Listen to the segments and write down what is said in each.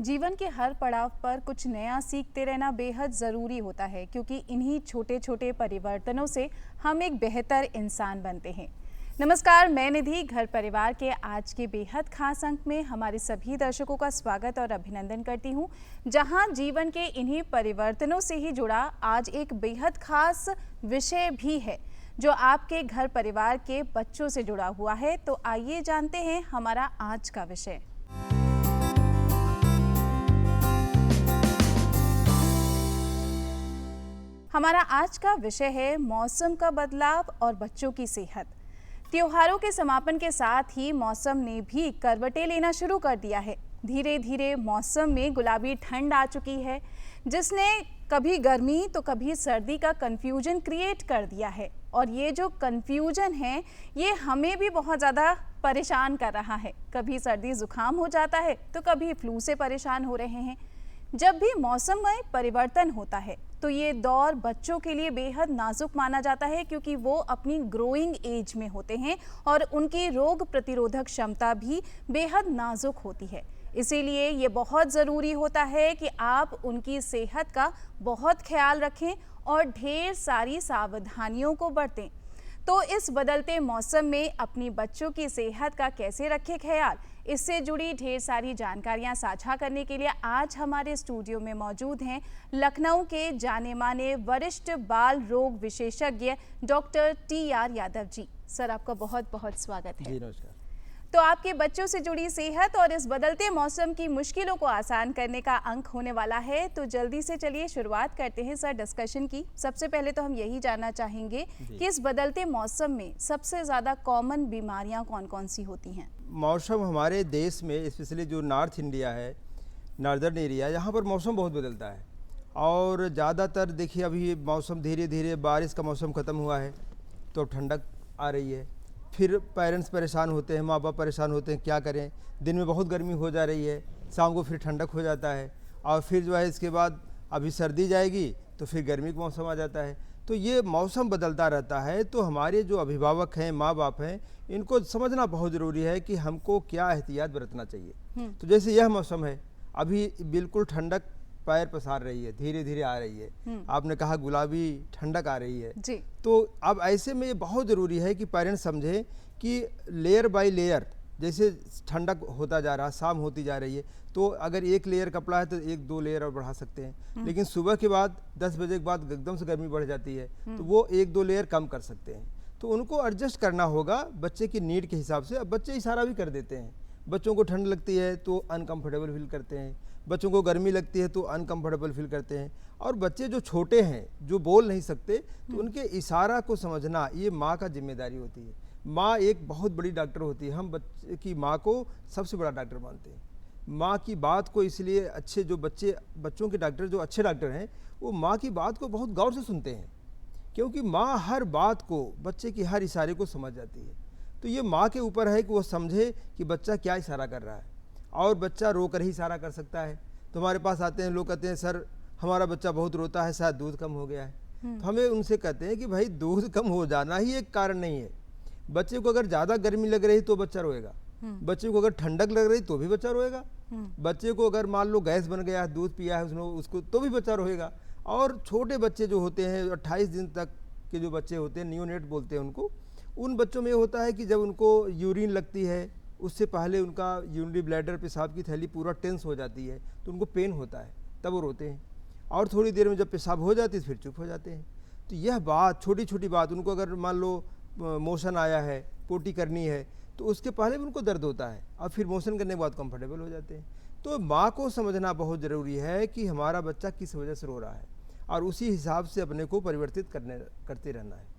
जीवन के हर पड़ाव पर कुछ नया सीखते रहना बेहद ज़रूरी होता है, क्योंकि इन्हीं छोटे छोटे परिवर्तनों से हम एक बेहतर इंसान बनते हैं। नमस्कार, मैं निधि घर परिवार के आज के बेहद खास अंक में हमारे सभी दर्शकों का स्वागत और अभिनंदन करती हूं, जहां जीवन के इन्हीं परिवर्तनों से ही जुड़ा आज एक बेहद खास विषय भी है जो आपके घर परिवार के बच्चों से जुड़ा हुआ है। तो आइए जानते हैं हमारा आज का विषय। हमारा आज का विषय है मौसम का बदलाव और बच्चों की सेहत। त्योहारों के समापन के साथ ही मौसम ने भी करवटें लेना शुरू कर दिया है। धीरे धीरे मौसम में गुलाबी ठंड आ चुकी है, जिसने कभी गर्मी तो कभी सर्दी का कंफ्यूजन क्रिएट कर दिया है। और ये जो कंफ्यूजन है ये हमें भी बहुत ज़्यादा परेशान कर रहा है। कभी सर्दी जुकाम हो जाता है तो कभी फ्लू से परेशान हो रहे हैं। जब भी मौसम में परिवर्तन होता है तो ये दौर बच्चों के लिए बेहद नाजुक माना जाता है, क्योंकि वो अपनी ग्रोइंग एज में होते हैं और उनकी रोग प्रतिरोधक क्षमता भी बेहद नाजुक होती है। इसीलिए ये बहुत ज़रूरी होता है कि आप उनकी सेहत का बहुत ख्याल रखें और ढेर सारी सावधानियों को बरतें। तो इस बदलते मौसम में अपनी बच्चों की सेहत का कैसे रखें ख्याल, इससे जुड़ी ढेर सारी जानकारियां साझा करने के लिए आज हमारे स्टूडियो में मौजूद हैं लखनऊ के जाने माने वरिष्ठ बाल रोग विशेषज्ञ doctor TR Yadav ji. Sir, आपका बहुत बहुत स्वागत है। जी नमस्कार। तो आपके बच्चों से जुड़ी सेहत और इस बदलते मौसम की मुश्किलों को आसान करने का अंक होने वाला है। तो जल्दी से चलिए शुरुआत करते हैं सर डिस्कशन की। सबसे पहले तो हम यही जानना चाहेंगे कि इस बदलते मौसम में सबसे ज़्यादा कॉमन बीमारियां कौन कौन सी होती हैं? मौसम हमारे देश में स्पेशली जो नॉर्थ इंडिया है, नॉर्दर्न एरिया, यहाँ पर मौसम बहुत बदलता है। और ज़्यादातर देखिए अभी मौसम धीरे धीरे बारिश का मौसम ख़त्म हुआ है तो ठंडक आ रही है। फिर पेरेंट्स परेशान होते हैं, माँ बाप परेशान होते हैं, क्या करें। दिन में बहुत गर्मी हो जा रही है, शाम को फिर ठंडक हो जाता है और फिर जो है इसके बाद अभी सर्दी जाएगी तो फिर गर्मी का मौसम आ जाता है। तो ये मौसम बदलता रहता है। तो हमारे जो अभिभावक हैं, माँ बाप हैं, इनको समझना बहुत ज़रूरी है कि हमको क्या एहतियात बरतना चाहिए। तो जैसे यह मौसम है, अभी बिल्कुल ठंडक पैर पसार रही है, धीरे धीरे आ रही है। आपने कहा गुलाबी ठंडक आ रही है जी। तो अब ऐसे में ये बहुत ज़रूरी है कि पेरेंट्स समझें कि लेयर बाय लेयर जैसे ठंडक होता जा रहा, शाम होती जा रही है, तो अगर एक लेयर कपड़ा है तो एक दो लेयर और बढ़ा सकते हैं। लेकिन सुबह के बाद 10 बजे के बाद एकदम से गर्मी बढ़ जाती है तो वो एक दो लेयर कम कर सकते हैं। तो उनको एडजस्ट करना होगा बच्चे की नीड के हिसाब से। अब बच्चे इशारा भी कर देते हैं। बच्चों को ठंड लगती है तो अनकंफर्टेबल फील करते हैं, बच्चों को गर्मी लगती है तो अनकंफर्टेबल फील करते हैं। और बच्चे जो छोटे हैं, जो बोल नहीं सकते, तो उनके इशारा को समझना ये माँ का जिम्मेदारी होती है। माँ एक बहुत बड़ी डॉक्टर होती है। हम बच्चे की माँ को सबसे बड़ा डॉक्टर मानते हैं। माँ की बात को इसलिए अच्छे जो बच्चों के डॉक्टर जो अच्छे डॉक्टर हैं वो माँ की बात को बहुत गौर से सुनते हैं, क्योंकि माँ हर बात को, बच्चे की हर इशारे को समझ जाती है। तो ये माँ के ऊपर है कि वो समझे कि बच्चा क्या इशारा कर रहा है। और बच्चा रो कर ही इशारा कर सकता है। तो हमारे पास आते हैं लोग, कहते हैं सर हमारा बच्चा बहुत रोता है, शायद दूध कम हो गया है। तो हमें उनसे कहते हैं कि भाई दूध कम हो जाना ही एक कारण नहीं है। बच्चे को अगर ज़्यादा गर्मी लग रही तो बच्चा रोएगा, बच्चे को अगर ठंडक लग रही तो भी बच्चा रोएगा, बच्चे को अगर मान लो गैस बन गया, दूध पिया है उसने उसको, तो भी बच्चा रोएगा। और छोटे बच्चे जो होते हैं 28 दिन तक के जो बच्चे होते हैं, नियोनेट बोलते हैं उनको, उन बच्चों में ये होता है कि जब उनको यूरिन लगती है उससे पहले उनका यूरिनरी ब्लैडर, पेशाब की थैली पूरा टेंस हो जाती है, तो उनको पेन होता है, तब वो रोते हैं। और थोड़ी देर में जब पेशाब हो जाती है फिर चुप हो जाते हैं। तो यह बात, छोटी छोटी बात, उनको अगर मान लो मोशन आया है, पोटी करनी है, तो उसके पहले भी उनको दर्द होता है और फिर मोशन करने के बाद कंफर्टेबल हो जाते हैं। तो माँ को समझना बहुत ज़रूरी है कि हमारा बच्चा किस वजह से रो रहा है और उसी हिसाब से अपने को परिवर्तित करते रहना है।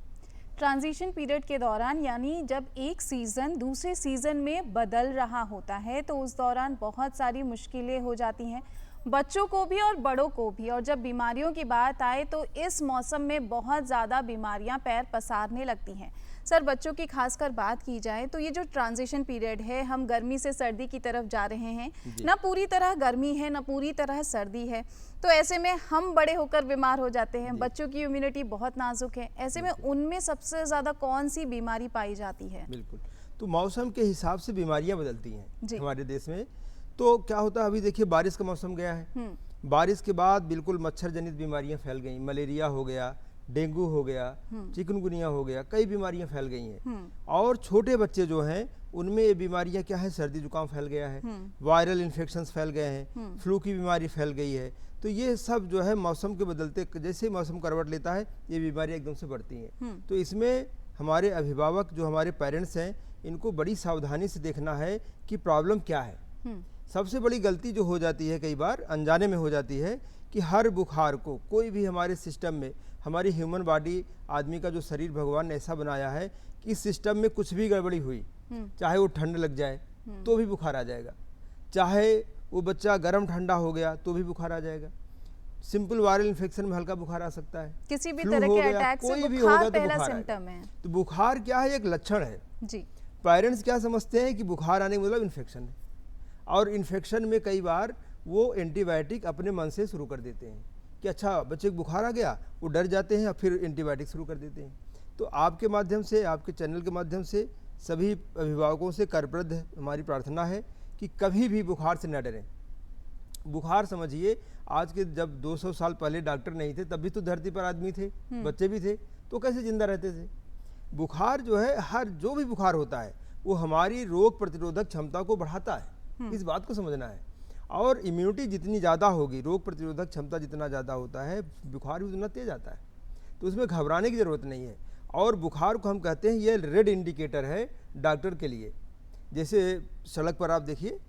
ट्रांजिशन पीरियड के दौरान, यानी जब एक सीज़न दूसरे सीज़न में बदल रहा होता है, तो उस दौरान बहुत सारी मुश्किलें हो जाती हैं बच्चों को भी और बड़ों को भी। और जब बीमारियों की बात आए तो इस मौसम में बहुत ज़्यादा बीमारियां पैर पसारने लगती हैं। सर, बच्चों की खासकर बात की जाए तो ये जो ट्रांजिशन पीरियड है, हम गर्मी से सर्दी की तरफ जा रहे हैं, ना पूरी तरह गर्मी है ना पूरी तरह सर्दी है। तो ऐसे में हम बड़े होकर बीमार हो जाते हैं, बच्चों की इम्यूनिटी बहुत नाजुक है। ऐसे में उनमें सबसे ज़्यादा कौन सी बीमारी पाई जाती है? बिल्कुल, तो मौसम के हिसाब से बीमारियां बदलती हैं हमारे देश में। तो क्या होता है, अभी देखिए बारिश का मौसम गया है, बारिश के बाद बिल्कुल मच्छर जनित बीमारियां फैल गई, मलेरिया हो गया, डेंगू हो गया, चिकनगुनिया हो गया, कई बीमारियां फैल गई हैं। और छोटे बच्चे जो हैं उनमें ये बीमारियां क्या है, सर्दी जुकाम फैल गया है, वायरल इन्फेक्शंस फैल गए हैं, फ्लू की बीमारी फैल गई है। तो ये सब जो है मौसम के बदलते, जैसे ही मौसम करवट लेता है ये बीमारियां एकदम से बढ़ती हैं। तो इसमें हमारे अभिभावक जो हमारे पेरेंट्स हैं इनको बड़ी सावधानी से देखना है कि प्रॉब्लम क्या है। सबसे बड़ी गलती जो हो जाती है कई बार अनजाने में हो जाती है कि हर बुखार को, कोई भी हमारे सिस्टम में, हमारी ह्यूमन बॉडी, आदमी का जो शरीर भगवान ने ऐसा बनाया है कि इस सिस्टम में कुछ भी गड़बड़ी हुई, चाहे वो ठंड लग जाए तो भी बुखार आ जाएगा, चाहे वो बच्चा गर्म ठंडा हो गया तो भी बुखार आ जाएगा, सिंपल वायरल इन्फेक्शन में हल्का बुखार आ सकता है, किसी भी फ्लू तरह हो के गया, अटैक से कोई भी बुखार होगा तो पहला बुखार सिम्टम आएगा। है। तो बुखार क्या है, एक लक्षण है जी। पेरेंट्स क्या समझते हैं कि बुखार आने का मतलब इन्फेक्शन है, और इन्फेक्शन में कई बार वो एंटीबायोटिक अपने मन से शुरू कर देते हैं कि अच्छा बच्चे को बुखार आ गया, वो डर जाते हैं और फिर एंटीबायोटिक शुरू कर देते हैं। तो आपके माध्यम से, आपके चैनल के माध्यम से सभी अभिभावकों से करप्रद हमारी प्रार्थना है कि कभी भी बुखार से न डरें। बुखार समझिए, आज के जब 200 साल पहले डॉक्टर नहीं थे तब भी तो धरती पर आदमी थे, बच्चे भी थे, तो कैसे जिंदा रहते थे। बुखार जो है, हर जो भी बुखार होता है वो हमारी रोग प्रतिरोधक क्षमता को बढ़ाता है, इस बात को समझना है। और इम्यूनिटी जितनी ज़्यादा होगी, रोग प्रतिरोधक क्षमता जितना ज़्यादा होता है, बुखार भी उतना तेज आता है, तो उसमें घबराने की ज़रूरत नहीं है। और बुखार को हम कहते हैं ये रेड इंडिकेटर है डॉक्टर के लिए। जैसे सड़क पर आप देखिए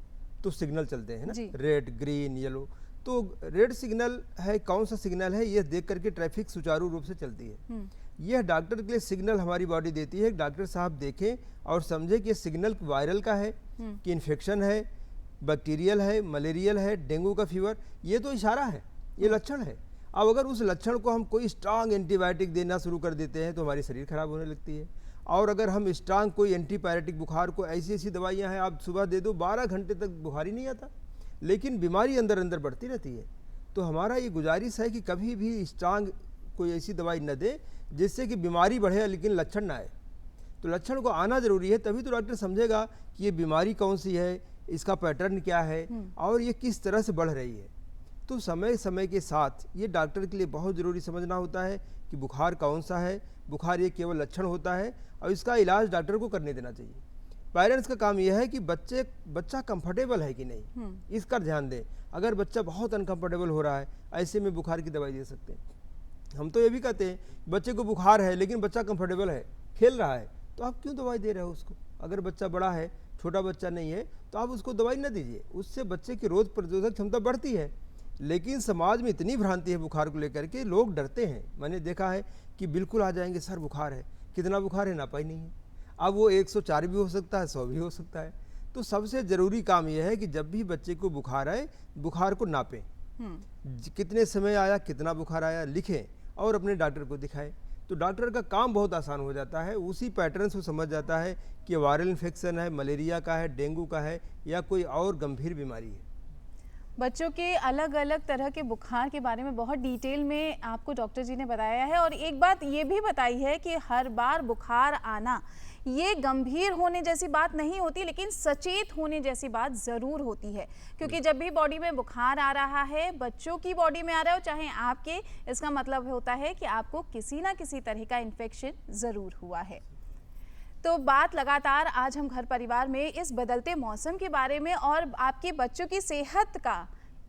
तो सिग्नल चलते हैं ना, रेड, ग्रीन, येलो, तो रेड सिग्नल है, कौन सा सिग्नल है ये देख करके ट्रैफिक सुचारू रूप से चलती है। यह डॉक्टर के लिए सिग्नल हमारी बॉडी देती है, डॉक्टर साहब देखें और समझे कि सिग्नल वायरल का है कि इन्फेक्शन है, बैक्टीरियल है, मलेरियल है, डेंगू का फीवर, ये तो इशारा है, ये लक्षण है। अब अगर उस लक्षण को हम कोई स्ट्रांग एंटीबायोटिक देना शुरू कर देते हैं तो हमारी शरीर खराब होने लगती है। और अगर हम स्ट्रांग कोई एंटीबायोटिक, बुखार को ऐसी ऐसी दवाइयाँ हैं आप सुबह दे दो 12 घंटे तक बुखार ही नहीं आता, लेकिन बीमारी अंदर अंदर बढ़ती रहती है। तो हमारा ये गुजारिश है कि कभी भी स्ट्रांग कोई ऐसी दवाई न दे जिससे कि बीमारी बढ़े लेकिन लक्षण ना आए। तो लक्षण को आना ज़रूरी है, तभी तो डॉक्टर समझेगा कि ये बीमारी कौन सी है, इसका पैटर्न क्या है और ये किस तरह से बढ़ रही है। तो समय समय के साथ ये डॉक्टर के लिए बहुत ज़रूरी समझना होता है कि बुखार कौन सा है, बुखार ये केवल लक्षण होता है और इसका इलाज डॉक्टर को करने देना चाहिए। पेरेंट्स का काम यह है कि बच्चा कंफर्टेबल है कि नहीं, इसका ध्यान दें। अगर बच्चा बहुत अनकंफर्टेबल हो रहा है, ऐसे में बुखार की दवाई दे सकते हैं। हम तो ये भी कहते हैं बच्चे को बुखार है लेकिन बच्चा कंफर्टेबल है, खेल रहा है, तो आप क्यों दवाई दे रहे हो उसको। अगर बच्चा बड़ा है, छोटा बच्चा नहीं है, तो आप उसको दवाई न दीजिए, उससे बच्चे की रोग प्रतिरोधक क्षमता बढ़ती है। लेकिन समाज में इतनी भ्रांति है बुखार को लेकर के, लोग डरते हैं। मैंने देखा है कि बिल्कुल आ जाएंगे, सर बुखार है, कितना बुखार है नापा ही नहीं है। अब वो 104 भी हो सकता है, 100 भी हो सकता है। तो सबसे ज़रूरी काम यह है कि जब भी बच्चे को बुखार आए, बुखार को नापें, कितने समय आया, कितना बुखार आया लिखें और अपने डॉक्टर को दिखाएं। तो डॉक्टर का काम बहुत आसान हो जाता है, उसी पैटर्न से समझ जाता है कि वायरल इन्फेक्शन है, मलेरिया का है, डेंगू का है या कोई और गंभीर बीमारी है। बच्चों के अलग अलग तरह के बुखार के बारे में बहुत डिटेल में आपको डॉक्टर जी ने बताया है, और एक बात ये भी बताई है कि हर बार बुखार आना ये गंभीर होने जैसी बात नहीं होती, लेकिन सचेत होने जैसी बात ज़रूर होती है। क्योंकि जब भी बॉडी में बुखार आ रहा है, बच्चों की बॉडी में आ रहा हो चाहे आपके, इसका मतलब होता है कि आपको किसी ना किसी तरह का इन्फेक्शन ज़रूर हुआ है। तो बात लगातार आज हम घर परिवार में इस बदलते मौसम के बारे में और आपके बच्चों की सेहत का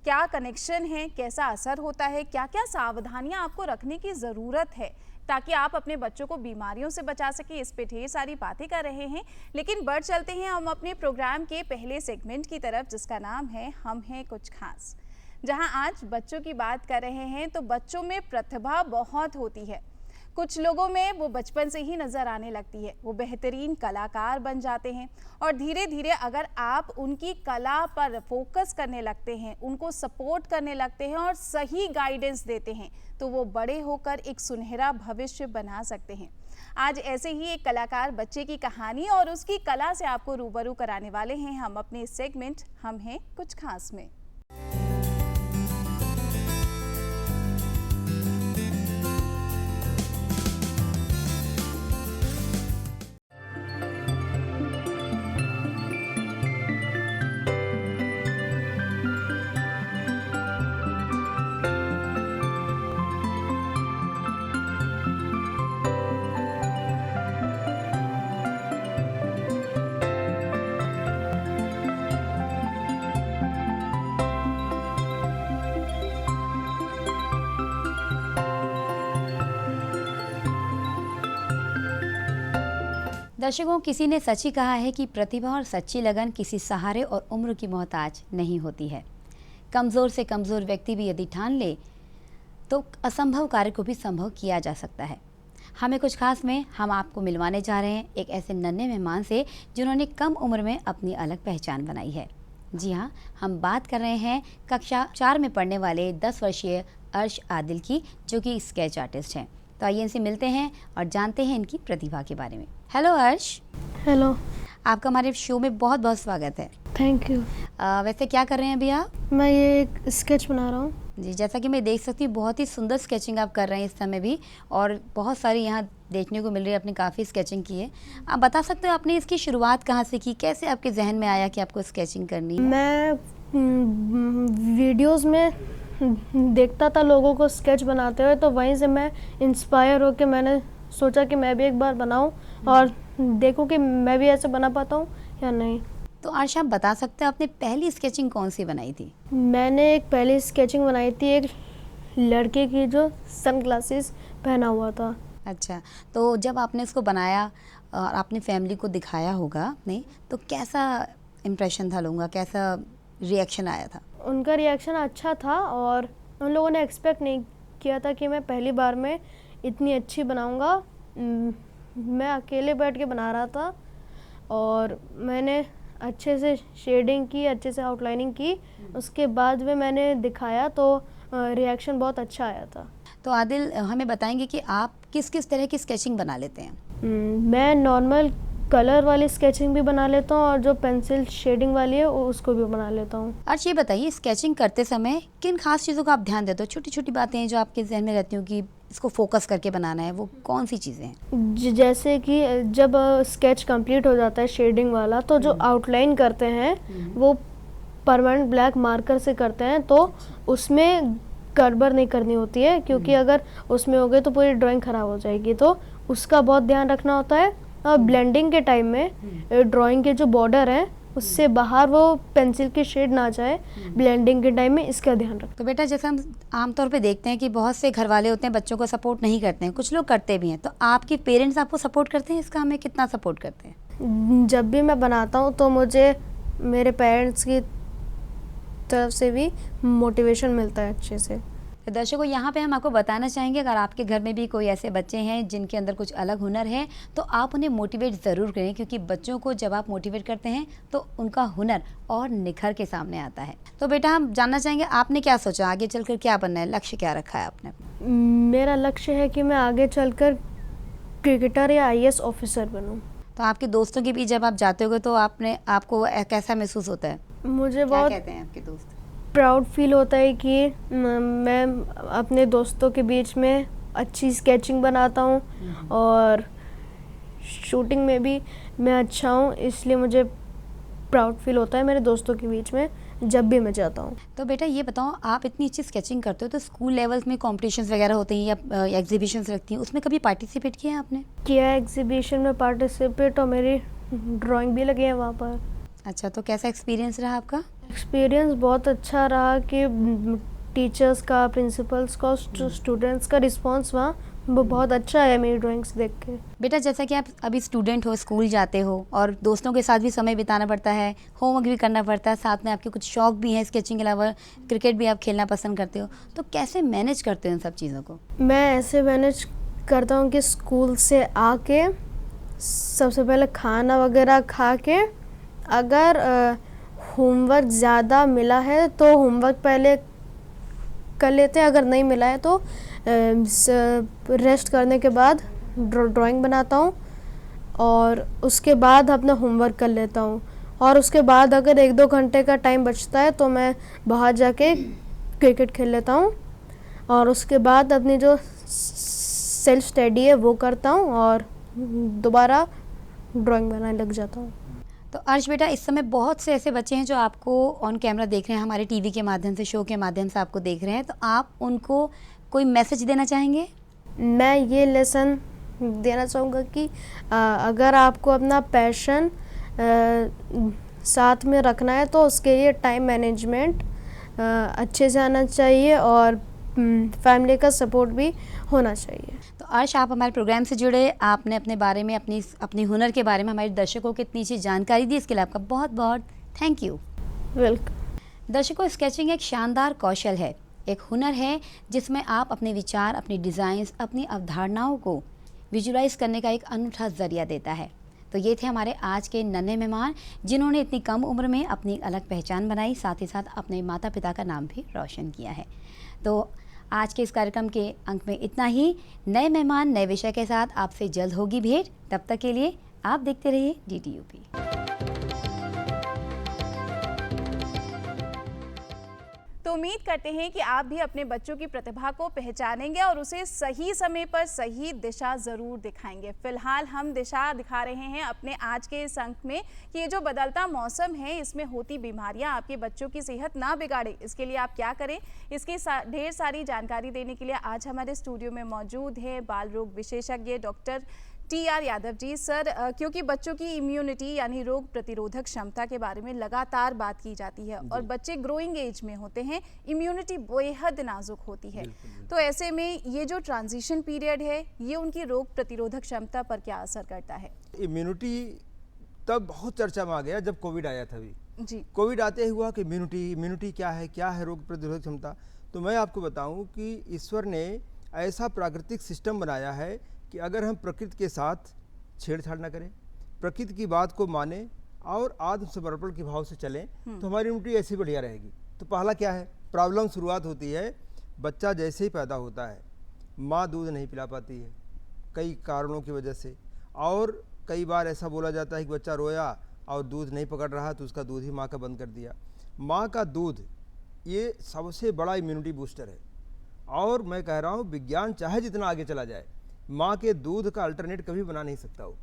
क्या कनेक्शन है, कैसा असर होता है, क्या क्या सावधानियां आपको रखने की ज़रूरत है ताकि आप अपने बच्चों को बीमारियों से बचा सकें, इस पे ढेर सारी बातें कर रहे हैं। लेकिन बढ़ चलते हैं हम अपने प्रोग्राम के पहले सेगमेंट की तरफ, जिसका नाम है हम हैं कुछ खास, जहां आज बच्चों की बात कर रहे हैं। तो बच्चों में प्रतिभा बहुत होती है, कुछ लोगों में वो बचपन से ही नज़र आने लगती है, वो बेहतरीन कलाकार बन जाते हैं और धीरे धीरे अगर आप उनकी कला पर फोकस करने लगते हैं, उनको सपोर्ट करने लगते हैं और सही गाइडेंस देते हैं, तो वो बड़े होकर एक सुनहरा भविष्य बना सकते हैं। आज ऐसे ही एक कलाकार बच्चे की कहानी और उसकी कला से आपको रूबरू कराने वाले हैं हम अपने सेगमेंट हम हैं कुछ खास में। दर्शकों, किसी ने सच ही कहा है कि प्रतिभा और सच्ची लगन किसी सहारे और उम्र की मोहताज नहीं होती है। कमज़ोर से कमज़ोर व्यक्ति भी यदि ठान ले तो असंभव कार्य को भी संभव किया जा सकता है। हमें कुछ खास में हम आपको मिलवाने जा रहे हैं एक ऐसे नन्हे मेहमान से जिन्होंने कम उम्र में अपनी अलग पहचान बनाई है। जी हाँ, हम बात कर रहे हैं कक्षा 4 में पढ़ने वाले 10 वर्षीय अर्श आदिल की, जो कि स्केच आर्टिस्ट हैं। तो आइए इनसे मिलते हैं और जानते हैं इनकी प्रतिभा के बारे में। हेलो अर्श। हेलो। आपका हमारे शो में बहुत बहुत स्वागत है। Thank you. वैसे क्या कर रहे हैं अभी आप? मैं ये एक स्केच बना रहा हूँ। जी, जैसा कि मैं देख सकती हूँ बहुत ही सुंदर स्केचिंग आप कर रहे हैं इस समय भी, और बहुत सारी यहाँ देखने को मिल रही है। आपने काफ़ी स्केचिंग की है। आप बता सकते हो आपने इसकी शुरुआत कहाँ से की, कैसे आपके जहन में आया कि आपको स्केचिंग करनी है? मैं वीडियोस में देखता था लोगों को स्केच बनाते हुए, तो वहीं से मैं इंस्पायर होकर मैंने सोचा कि मैं भी एक बार बनाऊं और देखूं कि मैं भी ऐसे बना पाता हूं या नहीं। तो अर्श, आप बता सकते हो आपने पहली स्केचिंग कौन सी बनाई थी? मैंने एक पहली स्केचिंग बनाई थी एक लड़के की जो सनग्लासेस पहना हुआ था। अच्छा, तो जब आपने इसको बनाया और आपने फैमिली को दिखाया होगा नहीं, तो कैसा इम्प्रेशन था लोगों का, कैसा रिएक्शन आया था? उनका रिएक्शन अच्छा था और उन लोगों ने एक्सपेक्ट नहीं किया था कि मैं पहली बार में इतनी अच्छी बनाऊंगा। मैं अकेले बैठ के बना रहा था और मैंने अच्छे से शेडिंग की, अच्छे से आउटलाइनिंग की। उसके बाद में मैंने दिखाया तो रिएक्शन बहुत अच्छा आया था। तो आदिल, हमें बताएंगे कि आप किस किस तरह की स्केचिंग बना लेते हैं? मैं नॉर्मल कलर वाली स्केचिंग भी बना लेता हूँ और जो पेंसिल शेडिंग वाली है उसको भी बना लेता हूँ। अर्श, ये बताइए स्केचिंग करते समय किन खास चीज़ों का आप ध्यान देते हो? छोटी छोटी बातें हैं जो आपके जहन में रहती हो कि इसको फोकस करके बनाना है, वो कौन सी चीज़ें हैं? जैसे कि जब स्केच कंप्लीट हो जाता है शेडिंग वाला, तो जो आउटलाइन करते हैं वो परमानेंट ब्लैक मार्कर से करते हैं, तो उसमें गड़बड़ नहीं करनी होती है, क्योंकि अगर उसमें हो गए तो पूरी ड्राइंग ख़राब हो जाएगी। तो उसका बहुत ध्यान रखना होता है। और ब्लेंडिंग के टाइम में ड्राइंग के जो बॉर्डर है उससे बाहर वो पेंसिल की शेड ना जाए, ब्लेंडिंग के टाइम में इसका ध्यान रखें। तो बेटा, जैसे हम आमतौर पे देखते हैं कि बहुत से घर वाले होते हैं बच्चों को सपोर्ट नहीं करते हैं, कुछ लोग करते भी हैं, तो आपके पेरेंट्स आपको सपोर्ट करते हैं? इसका हमें कितना सपोर्ट करते हैं? जब भी मैं बनाता हूँ तो मुझे मेरे पेरेंट्स की तरफ से भी मोटिवेशन मिलता है अच्छे से। तो दर्शकों, यहाँ पे हम आपको बताना चाहेंगे, अगर आपके घर में भी कोई ऐसे बच्चे हैं जिनके अंदर कुछ अलग हुनर है तो आप उन्हें मोटिवेट ज़रूर करें, क्योंकि बच्चों को जब आप मोटिवेट करते हैं तो उनका हुनर और निखर के सामने आता है। तो बेटा, हम जानना चाहेंगे आपने क्या सोचा, आगे चलकर क्या बनना है, लक्ष्य क्या रखा है आपने? मेरा लक्ष्य है कि मैं आगे चलकर क्रिकेटर या IAS ऑफिसर बनूं। तो आपके दोस्तों के बीच जब आप जाते होगे तो आपको कैसा महसूस होता है? मुझे क्या बहुत कहते हैं आपके दोस्त? प्राउड फील होता है कि मैं अपने दोस्तों के बीच में अच्छी स्केचिंग बनाता हूँ और शूटिंग में भी मैं अच्छा हूँ, इसलिए मुझे प्राउड फील होता है मेरे दोस्तों के बीच में जब भी मैं जाता हूँ। तो बेटा, ये बताओ, आप इतनी अच्छी स्केचिंग करते हो तो स्कूल लेवल्स में कॉम्पिटिशन्स वगैरह होते हैं या एग्जीबिशंस लगती हैं, उसमें कभी पार्टिसिपेट किया है आपने? किया एग्जीबिशन में पार्टिसिपेट और मेरी ड्राइंग भी लगी है वहाँ पर। अच्छा, तो कैसा एक्सपीरियंस रहा आपका? एक्सपीरियंस बहुत अच्छा रहा कि टीचर्स का, प्रिंसिपल्स का, स्टूडेंट्स का रिस्पांस वहाँ वो बहुत अच्छा है मेरी ड्राइंग्स देख के। बेटा, जैसा कि आप अभी स्टूडेंट हो, स्कूल जाते हो और दोस्तों के साथ भी समय बिताना पड़ता है, होमवर्क भी करना पड़ता है, साथ में आपके कुछ शौक भी हैं स्केचिंग के अलावा, क्रिकेट भी आप खेलना पसंद करते हो, तो कैसे मैनेज करते हो इन सब चीज़ों को? मैं ऐसे मैनेज करता हूँ कि स्कूल से आके सबसे पहले खाना वगैरह खा के, अगर होमवर्क ज़्यादा मिला है तो होमवर्क पहले कर लेते हैं, अगर नहीं मिला है तो रेस्ट करने के बाद ड्राइंग बनाता हूँ और उसके बाद अपना होमवर्क कर लेता हूँ। और उसके बाद अगर 1-2 घंटे का टाइम बचता है तो मैं बाहर जाके क्रिकेट खेल लेता हूँ और उसके बाद अपनी जो सेल्फ स्टडी है वो करता हूँ और दोबारा ड्राइंग बनाने लग जाता हूँ। तो अर्श बेटा, इस समय बहुत से ऐसे बच्चे हैं जो आपको ऑन कैमरा देख रहे हैं, हमारे टीवी के माध्यम से, शो के माध्यम से आपको देख रहे हैं, तो आप उनको कोई मैसेज देना चाहेंगे? मैं ये लेसन देना चाहूँगा कि अगर आपको अपना पैशन साथ में रखना है तो उसके लिए टाइम मैनेजमेंट अच्छे से आना चाहिए और फैमिली का सपोर्ट भी होना चाहिए। तो आज आप हमारे प्रोग्राम से जुड़े, आपने अपने बारे में, अपनी हुनर के बारे में हमारे दर्शकों को इतनी अच्छी जानकारी दी, इसके लिए आपका बहुत बहुत थैंक यू। वेलकम। दर्शकों, स्केचिंग एक शानदार कौशल है, एक हुनर है जिसमें आप अपने विचार, अपनी डिज़ाइंस, अपनी अवधारणाओं को विजुलाइज करने का एक अनूठा ज़रिया देता है। तो ये थे हमारे आज के नन्हे मेहमान, जिन्होंने इतनी कम उम्र में अपनी अलग पहचान बनाई, साथ ही साथ अपने माता पिता का नाम भी रोशन किया है। तो आज के इस कार्यक्रम के अंक में इतना ही। नए मेहमान, नए विषय के साथ आपसे जल्द होगी भेंट। तब तक के लिए आप देखते रहिए DTUP। तो उम्मीद करते हैं कि आप भी अपने बच्चों की प्रतिभा को पहचानेंगे और उसे सही समय पर सही दिशा ज़रूर दिखाएंगे। फिलहाल हम दिशा दिखा रहे हैं अपने आज के इस अंक में कि ये जो बदलता मौसम है, इसमें होती बीमारियां आपके बच्चों की सेहत ना बिगाड़े, इसके लिए आप क्या करें, इसकी ढेर सारी जानकारी देने के लिए आज हमारे स्टूडियो में मौजूद है बाल रोग विशेषज्ञ doctor TR Yadav ji. Sir, क्योंकि बच्चों की इम्यूनिटी यानी रोग प्रतिरोधक क्षमता के बारे में लगातार बात की जाती है और बच्चे ग्रोइंग एज में होते हैं, इम्यूनिटी बेहद नाजुक होती है। तो ऐसे में ये जो ट्रांजिशन पीरियड है, ये उनकी रोग प्रतिरोधक क्षमता पर क्या असर करता है? इम्यूनिटी तब बहुत चर्चा में आ गया जब कोविड आया था। अभी जी, कोविड आते ही हुआ कि इम्यूनिटी क्या है रोग प्रतिरोधक क्षमता। तो मैं आपको बताऊं कि ईश्वर ने ऐसा प्राकृतिक सिस्टम बनाया है कि अगर हम प्रकृति के साथ छेड़छाड़ न करें, प्रकृति की बात को माने और आत्मसमर्पण के भाव से चलें, तो हमारी इम्यूनिटी ऐसी बढ़िया रहेगी। तो पहला क्या है, प्रॉब्लम शुरुआत होती है बच्चा जैसे ही पैदा होता है, माँ दूध नहीं पिला पाती है कई कारणों की वजह से, और कई बार ऐसा बोला जाता है कि बच्चा रोया और दूध नहीं पकड़ रहा तो उसका दूध ही माँ का बंद कर दिया। माँ का दूध ये सबसे बड़ा इम्यूनिटी बूस्टर है। और मैं कह रहा हूँ, विज्ञान चाहे जितना आगे चला जाए, माँ के दूध का अल्टरनेट कभी बना नहीं सकता हो।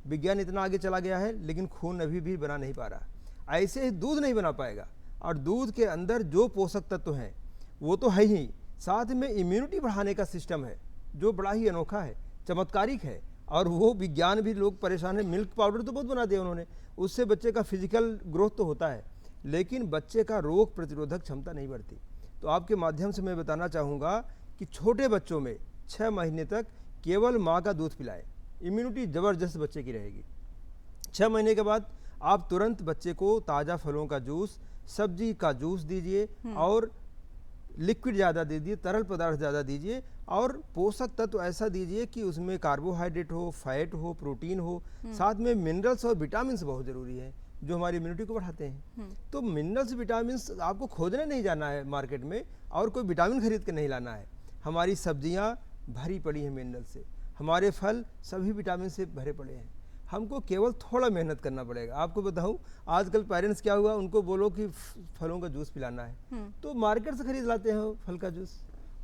विज्ञान इतना आगे चला गया है, लेकिन खून अभी भी बना नहीं पा रहा। ऐसे ही दूध नहीं बना पाएगा। और दूध के अंदर जो पोषक तत्व हैं वो तो है ही, साथ में इम्यूनिटी बढ़ाने का सिस्टम है जो बड़ा ही अनोखा है, चमत्कारिक है। और वो विज्ञान भी लोग परेशान है। मिल्क पाउडर तो बहुत बना दिया उन्होंने, उससे बच्चे का फिजिकल ग्रोथ तो होता है, लेकिन बच्चे का रोग प्रतिरोधक क्षमता नहीं बढ़ती। तो आपके माध्यम से मैं बताना चाहूँगा कि छोटे बच्चों में 6 महीने तक केवल माँ का दूध पिलाएं, इम्यूनिटी ज़बरदस्त बच्चे की रहेगी। 6 महीने के बाद आप तुरंत बच्चे को ताज़ा फलों का जूस, सब्जी का जूस दीजिए और लिक्विड ज़्यादा दीजिए, तरल पदार्थ ज़्यादा दीजिए और पोषक तत्व ऐसा दीजिए कि उसमें कार्बोहाइड्रेट हो, फैट हो, प्रोटीन हो, साथ में मिनरल्स और विटामिन्स बहुत ज़रूरी है जो हमारी इम्यूनिटी को बढ़ाते हैं। तो मिनरल्स विटामिन्स आपको खोजने नहीं जाना है मार्केट में और कोई विटामिन खरीद के नहीं लाना है। हमारी सब्जियां भरी पड़ी हैं मिनरल से, हमारे फल सभी विटामिन से भरे पड़े हैं। हमको केवल थोड़ा मेहनत करना पड़ेगा। आपको बताऊं, आजकल पेरेंट्स क्या हुआ, उनको बोलो कि फलों का जूस पिलाना है तो मार्केट से खरीद लाते हैं फल का जूस।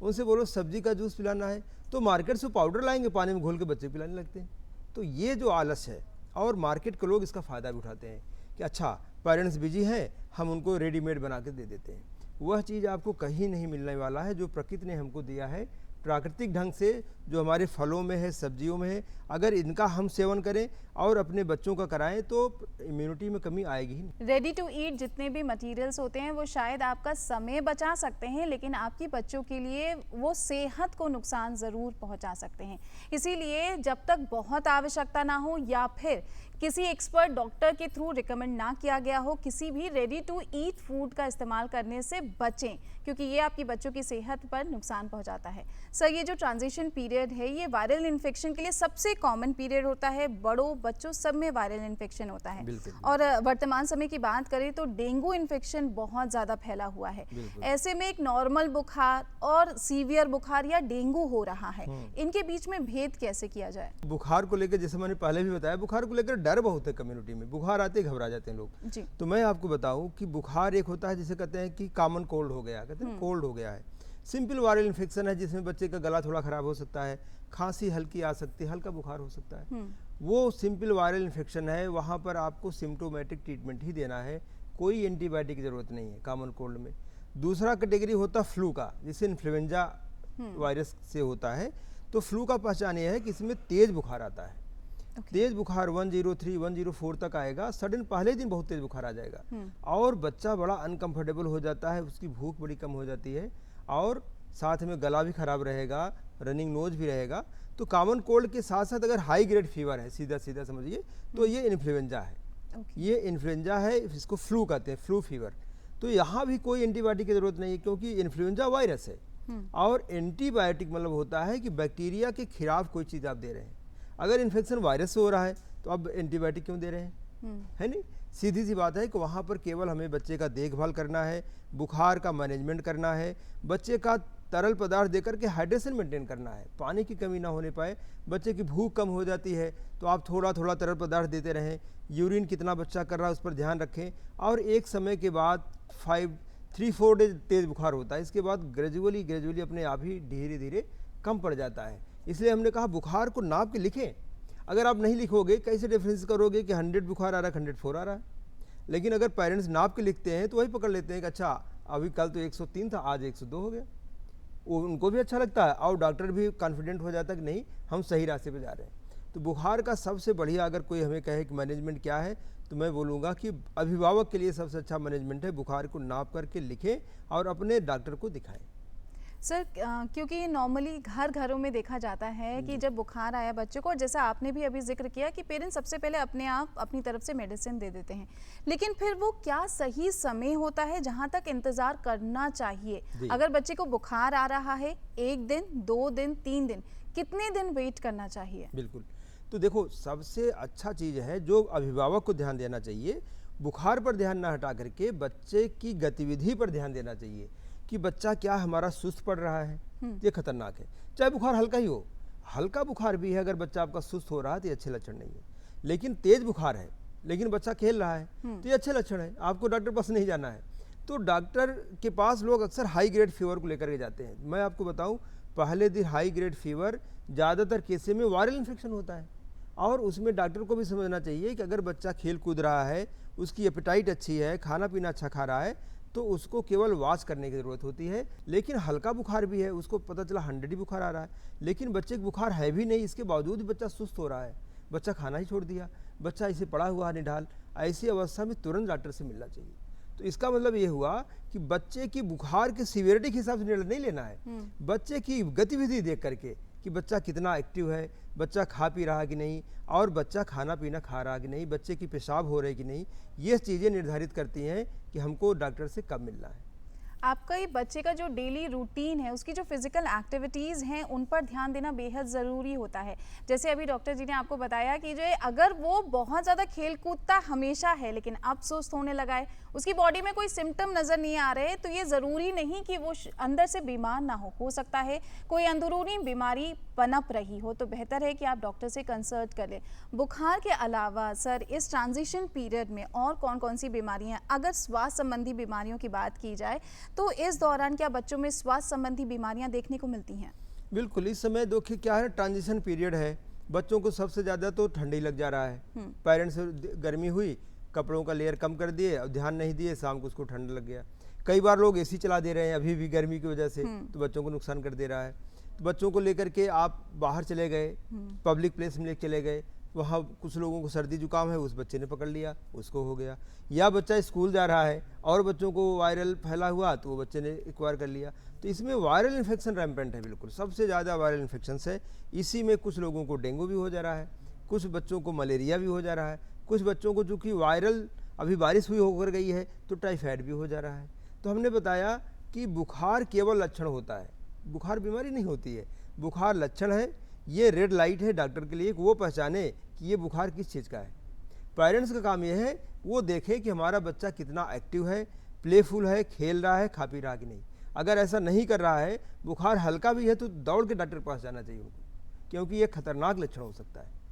उनसे बोलो सब्जी का जूस पिलाना है तो मार्केट से पाउडर लाएंगे, पानी में घोल के बच्चे पिलाने लगते हैं। तो ये जो आलस है, और मार्केट के लोग इसका फ़ायदा भी उठाते हैं कि अच्छा पेरेंट्स बिजी हैं, हम उनको रेडीमेड बना के दे देते हैं। वह चीज़ आपको कहीं नहीं मिलने वाला है जो प्रकृति ने हमको दिया है प्राकृतिक ढंग से, जो हमारे फलों में है, सब्जियों में है। अगर इनका हम सेवन करें और अपने बच्चों का कराएं तो इम्यूनिटी में कमी आएगी ही नहीं। रेडी टू ईट जितने भी मटेरियल्स होते हैं वो शायद आपका समय बचा सकते हैं, लेकिन आपकी बच्चों के लिए वो सेहत को नुकसान ज़रूर पहुंचा सकते हैं। इसीलिए जब तक बहुत आवश्यकता ना हो या फिर किसी एक्सपर्ट डॉक्टर के थ्रू रिकमेंड ना किया गया हो, किसी भी रेडी टू ईट फूड का इस्तेमाल करने से बचें, क्योंकि ये आपकी बच्चों की सेहत पर नुकसान पहुंचाता है। सर, ये जो ट्रांजिशन पीरियड है, ये वायरल इन्फेक्शन के लिए सबसे कॉमन पीरियड होता है। बड़ों बच्चों सब में वायरल इन्फेक्शन होता है। और वर्तमान समय की बात करें तो डेंगू इन्फेक्शन बहुत ज़्यादा फैला हुआ है। ऐसे में एक नॉर्मल बुखार और सीवियर बुखार या डेंगू हो रहा है, इनके बीच में भेद कैसे किया जाए? बुखार को लेकर, जैसे मैंने पहले भी बताया, बुखार को लेकर डर बहुत है कम्युनिटी में। बुखार आते ही घबरा जाते हैं लोग जी। तो मैं आपको बताऊं कि बुखार एक होता है जिसे कहते हैं कि कॉमन कोल्ड हो गया, कहते हैं कोल्ड हो गया है। सिंपल वायरल इन्फेक्शन है जिसमें बच्चे का गला थोड़ा खराब हो सकता है, खांसी हल्की आ सकती है, हल्का बुखार हो सकता है। वो सिंपल वायरल इन्फेक्शन है, वहाँ पर आपको सिम्टोमेटिक ट्रीटमेंट ही देना है, कोई एंटीबायोटिक की ज़रूरत नहीं है कॉमन कोल्ड में। दूसरा कैटेगरी होता है फ्लू का, जिसे इन्फ्लुएंजा वायरस से होता है। तो फ्लू का पहचान ये है कि इसमें तेज बुखार आता है। तेज बुखार 103, 104 तक आएगा, सडन पहले दिन बहुत तेज बुखार आ जाएगा और बच्चा बड़ा अनकंफर्टेबल हो जाता है, उसकी भूख बड़ी कम हो जाती है और साथ में गला भी खराब रहेगा, रनिंग नोज भी रहेगा। तो कॉमन कोल्ड के साथ साथ अगर हाई ग्रेड फीवर है, सीधा सीधा समझिए, तो ये इन्फ्लुएंजा है। ये इन्फ्लुएंजा है, इसको फ्लू कहते हैं, फ्लू फीवर। तो यहाँ भी कोई एंटीबायोटिक की ज़रूरत नहीं है, क्योंकि इन्फ्लुएंजा वायरस है। और एंटीबायोटिक मतलब होता है कि बैक्टीरिया के खिलाफ कोई चीज़ आप दे रहे हैं। अगर इन्फेक्शन वायरस से हो रहा है तो आप एंटीबायोटिक क्यों दे रहे हैं, है नहीं? सीधी सी बात है कि वहाँ पर केवल हमें बच्चे का देखभाल करना है, बुखार का मैनेजमेंट करना है, बच्चे का तरल पदार्थ देकर के हाइड्रेशन मेंटेन करना है, पानी की कमी ना होने पाए। बच्चे की भूख कम हो जाती है तो आप थोड़ा थोड़ा तरल पदार्थ देते रहें। यूरिन कितना बच्चा कर रहा है उस पर ध्यान रखें। और एक समय के बाद 3-4 डेज तेज़ बुखार होता है, इसके बाद ग्रेजुअली अपने आप ही धीरे धीरे कम पड़ जाता है। इसलिए हमने कहा बुखार को नाप के लिखें। अगर आप नहीं लिखोगे कैसे डिफरेंस करोगे कि 100 बुखार आ रहा है, 104 आ रहा है? लेकिन अगर पेरेंट्स नाप के लिखते हैं तो वही पकड़ लेते हैं कि अच्छा अभी कल तो 103 था, आज 102 हो गया। उनको भी अच्छा लगता है और डॉक्टर भी कॉन्फिडेंट हो जाता है कि नहीं, हम सही रास्ते पे जा रहे हैं। तो बुखार का सबसे बढ़िया अगर कोई हमें कहे कि मैनेजमेंट क्या है, तो मैं बोलूँगा कि अभिभावक के लिए सबसे अच्छा मैनेजमेंट है बुखार को नाप करके लिखें और अपने डॉक्टर को दिखाएं। सर क्योंकि नॉर्मली घरों में देखा जाता है कि जब बुखार आया बच्चे को, और जैसा आपने भी अभी जिक्र किया कि पेरेंट्स सबसे पहले अपने आप अपनी तरफ से मेडिसिन दे देते हैं, लेकिन फिर वो क्या सही समय होता है जहां तक इंतजार करना चाहिए? अगर बच्चे को बुखार आ रहा है 1 दिन, 2 दिन, 3 दिन, कितने दिन वेट करना चाहिए? बिल्कुल, तो देखो सबसे अच्छा चीज़ है जो अभिभावक को ध्यान देना चाहिए, बुखार पर ध्यान ना हटा करके बच्चे की गतिविधि पर ध्यान देना चाहिए कि बच्चा क्या हमारा सुस्त पड़ रहा है, ये खतरनाक है। चाहे बुखार हल्का ही हो, हल्का बुखार भी है, अगर बच्चा आपका सुस्त हो रहा है तो ये अच्छे लक्षण नहीं है। लेकिन तेज बुखार है लेकिन बच्चा खेल रहा है तो ये अच्छे लक्षण है, आपको डॉक्टर पास नहीं जाना है। तो डॉक्टर के पास लोग अक्सर हाई ग्रेड फीवर को लेकर के जाते हैं। मैं आपको बताऊं, पहले दिन हाई ग्रेड फीवर ज़्यादातर केसेस में वायरल इन्फेक्शन होता है, और उसमें डॉक्टर को भी समझना चाहिए कि अगर बच्चा खेल कूद रहा है, उसकी एपेटाइट अच्छी है, खाना पीना अच्छा खा रहा है, तो उसको केवल वॉश करने की ज़रूरत होती है। लेकिन हल्का बुखार भी है, उसको पता चला 100 ही बुखार आ रहा है, लेकिन बच्चे को बुखार है भी नहीं, इसके बावजूद बच्चा सुस्त हो रहा है, बच्चा खाना ही छोड़ दिया, बच्चा इसे पड़ा हुआ है निढाल, ऐसी अवस्था में तुरंत डॉक्टर से मिलना चाहिए। तो इसका मतलब ये हुआ कि बच्चे की बुखार की सीवियरिटी के हिसाब से निर्णय नहीं लेना है, बच्चे की गतिविधि देख करके कि बच्चा कितना एक्टिव है, बच्चा खा पी रहा कि नहीं, और बच्चा खाना पीना खा रहा कि नहीं, बच्चे की पेशाब हो रही कि नहीं, ये चीज़ें निर्धारित करती हैं कि हमको डॉक्टर से कब मिलना है। आपका ये बच्चे का जो डेली रूटीन है, उसकी जो फिजिकल एक्टिविटीज़ हैं, उन पर ध्यान देना बेहद ज़रूरी होता है। जैसे अभी डॉक्टर जी ने आपको बताया कि जो अगर वो बहुत ज़्यादा खेल कूदता हमेशा है लेकिन अब सुस्त होने लगा है, उसकी बॉडी में कोई सिम्टम नज़र नहीं आ रहे, तो ये ज़रूरी नहीं कि वो अंदर से बीमार ना हो सकता है कोई अंदरूनी बीमारी पनप रही हो, तो बेहतर है कि आप डॉक्टर से कंसल्ट कर लें। बुखार के अलावा सर इस ट्रांजिशन पीरियड में और कौन कौन सी बीमारियाँ, अगर स्वास्थ्य संबंधी बीमारियों की बात की जाए तो इस दौरान क्या बच्चों में स्वास्थ्य संबंधी बीमारियां देखने को मिलती हैं? बिल्कुल, इस समय देखिए क्या है, ट्रांजिशन पीरियड है, बच्चों को सबसे ज़्यादा तो ठंडी लग जा रहा है। पेरेंट्स गर्मी हुई, कपड़ों का लेयर कम कर दिए और ध्यान नहीं दिए, शाम को उसको ठंड लग गया। कई बार लोग एसी चला दे रहे हैं अभी भी गर्मी की वजह से, तो बच्चों को नुकसान कर दे रहा है। तो बच्चों को लेकर के आप बाहर चले गए, पब्लिक प्लेस में लेकर चले गए, वहाँ कुछ लोगों को सर्दी जुकाम है, उस बच्चे ने पकड़ लिया, उसको हो गया। या बच्चा स्कूल जा रहा है और बच्चों को वायरल फैला हुआ तो वो बच्चे ने एक्वायर कर लिया। तो इसमें वायरल इन्फेक्शन रैम्पेंट है, बिल्कुल सबसे ज़्यादा वायरल इन्फेक्शन है। इसी में कुछ लोगों को डेंगू भी हो जा रहा है, कुछ बच्चों को मलेरिया भी हो जा रहा है, कुछ बच्चों को चूँकि वायरल अभी बारिश हुई होकर गई है तो टाइफाइड भी हो जा रहा है। तो हमने बताया कि बुखार केवल लक्षण होता है, बुखार बीमारी नहीं होती है, बुखार लक्षण है। ये रेड लाइट है डॉक्टर के लिए कि वो पहचाने कि ये बुखार किस चीज़ का है। पेरेंट्स का काम ये है वो देखें कि हमारा बच्चा कितना एक्टिव है, प्लेफुल है, खेल रहा है, खा पी रहा कि नहीं। अगर ऐसा नहीं कर रहा है, बुखार हल्का भी है, तो दौड़ के डॉक्टर के पास जाना चाहिए उनको, क्योंकि ये खतरनाक लक्षण हो सकता है।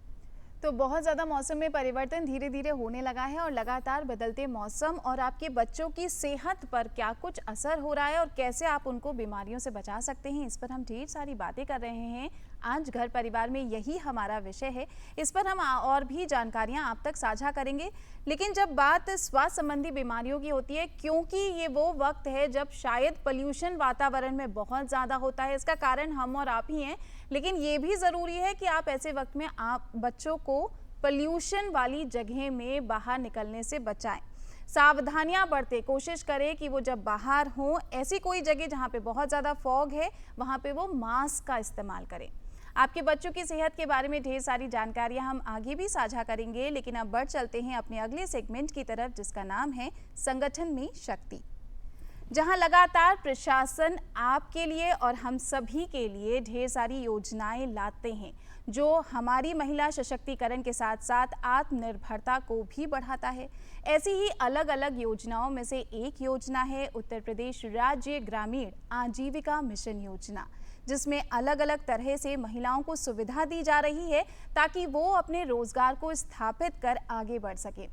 तो बहुत ज़्यादा मौसम में परिवर्तन धीरे धीरे होने लगा है, और लगातार बदलते मौसम और आपके बच्चों की सेहत पर क्या कुछ असर हो रहा है और कैसे आप उनको बीमारियों से बचा सकते हैं, इस पर हम ढेर सारी बातें कर रहे हैं। आज घर परिवार में यही हमारा विषय है, इस पर हम और भी जानकारियां आप तक साझा करेंगे। लेकिन जब बात स्वास्थ्य संबंधी बीमारियों की होती है, क्योंकि ये वो वक्त है जब शायद पोल्यूशन वातावरण में बहुत ज़्यादा होता है, इसका कारण हम और आप ही हैं, लेकिन ये भी ज़रूरी है कि आप ऐसे वक्त में आप बच्चों को पोल्यूशन वाली जगह में बाहर निकलने से बचाएं। सावधानियां बरतें, कोशिश करें कि वो जब बाहर हों, ऐसी कोई जगह जहां पे बहुत ज़्यादा फॉग है वहां पे वो मास्क का इस्तेमाल करें। आपके बच्चों की सेहत के बारे में ढेर सारी जानकारियां हम आगे भी साझा करेंगे, लेकिन अब बढ़ चलते हैं अपने अगले सेगमेंट की तरफ, जिसका नाम है संगठन में शक्ति, जहां लगातार प्रशासन आपके लिए और हम सभी के लिए ढेर सारी योजनाएं लाते हैं जो हमारी महिला सशक्तिकरण के साथ साथ आत्मनिर्भरता को भी बढ़ाता है। ऐसी ही अलग अलग योजनाओं में से एक योजना है उत्तर प्रदेश राज्य ग्रामीण आजीविका मिशन योजना, जिसमें अलग अलग तरह से महिलाओं को सुविधा दी जा रही है ताकि वो अपने रोजगार को स्थापित कर आगे बढ़ सके।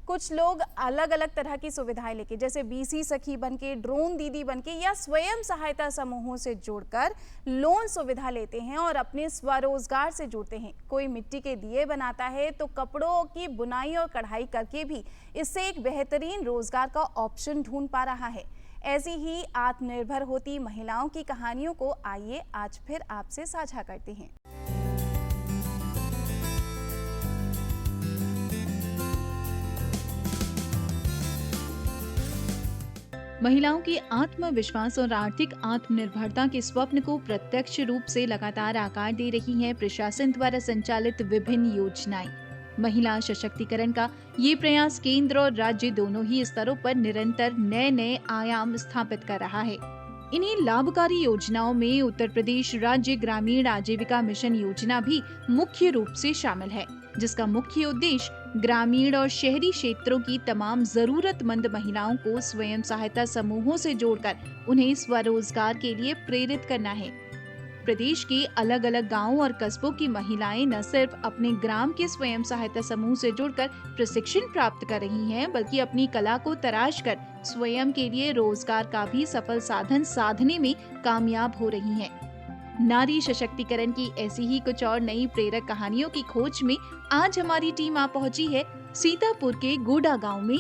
कुछ लोग अलग अलग तरह की सुविधाएं लेके, जैसे बीसी सखी बनके, ड्रोन दीदी बनके या स्वयं सहायता समूहों से जुड़कर लोन सुविधा लेते हैं और अपने स्वरोजगार से जुड़ते हैं। कोई मिट्टी के दिए बनाता है तो कपड़ों की बुनाई और कढ़ाई करके भी इससे एक बेहतरीन रोजगार का ऑप्शन ढूंढ पा रहा है। ऐसी ही आत्मनिर्भर होती महिलाओं की कहानियों को आइए आज फिर आपसे साझा करते हैं। महिलाओं के आत्मविश्वास और आर्थिक आत्मनिर्भरता के स्वप्न को प्रत्यक्ष रूप से लगातार आकार दे रही हैं प्रशासन द्वारा संचालित विभिन्न योजनाएं। महिला सशक्तिकरण का ये प्रयास केंद्र और राज्य दोनों ही स्तरों पर निरंतर नए नए आयाम स्थापित कर रहा है। इन्हीं लाभकारी योजनाओं में उत्तर प्रदेश राज्य ग्रामीण आजीविका मिशन योजना भी मुख्य रूप से शामिल है, जिसका मुख्य उद्देश्य ग्रामीण और शहरी क्षेत्रों की तमाम जरूरतमंद महिलाओं को स्वयं सहायता समूहों से जोड़कर उन्हें स्वरोजगार के लिए प्रेरित करना है। प्रदेश के अलग अलग गांवों और कस्बों की महिलाएं न सिर्फ अपने ग्राम के स्वयं सहायता समूह से जुड़कर प्रशिक्षण प्राप्त कर रही हैं, बल्कि अपनी कला को तराश कर स्वयं के लिए रोजगार का भी सफल साधन साधने में कामयाब हो रही हैं। नारी सशक्तिकरण की ऐसी ही कुछ और नई प्रेरक कहानियों की खोज में आज हमारी टीम आ पहुंची है सीतापुर के गोडा गांव में,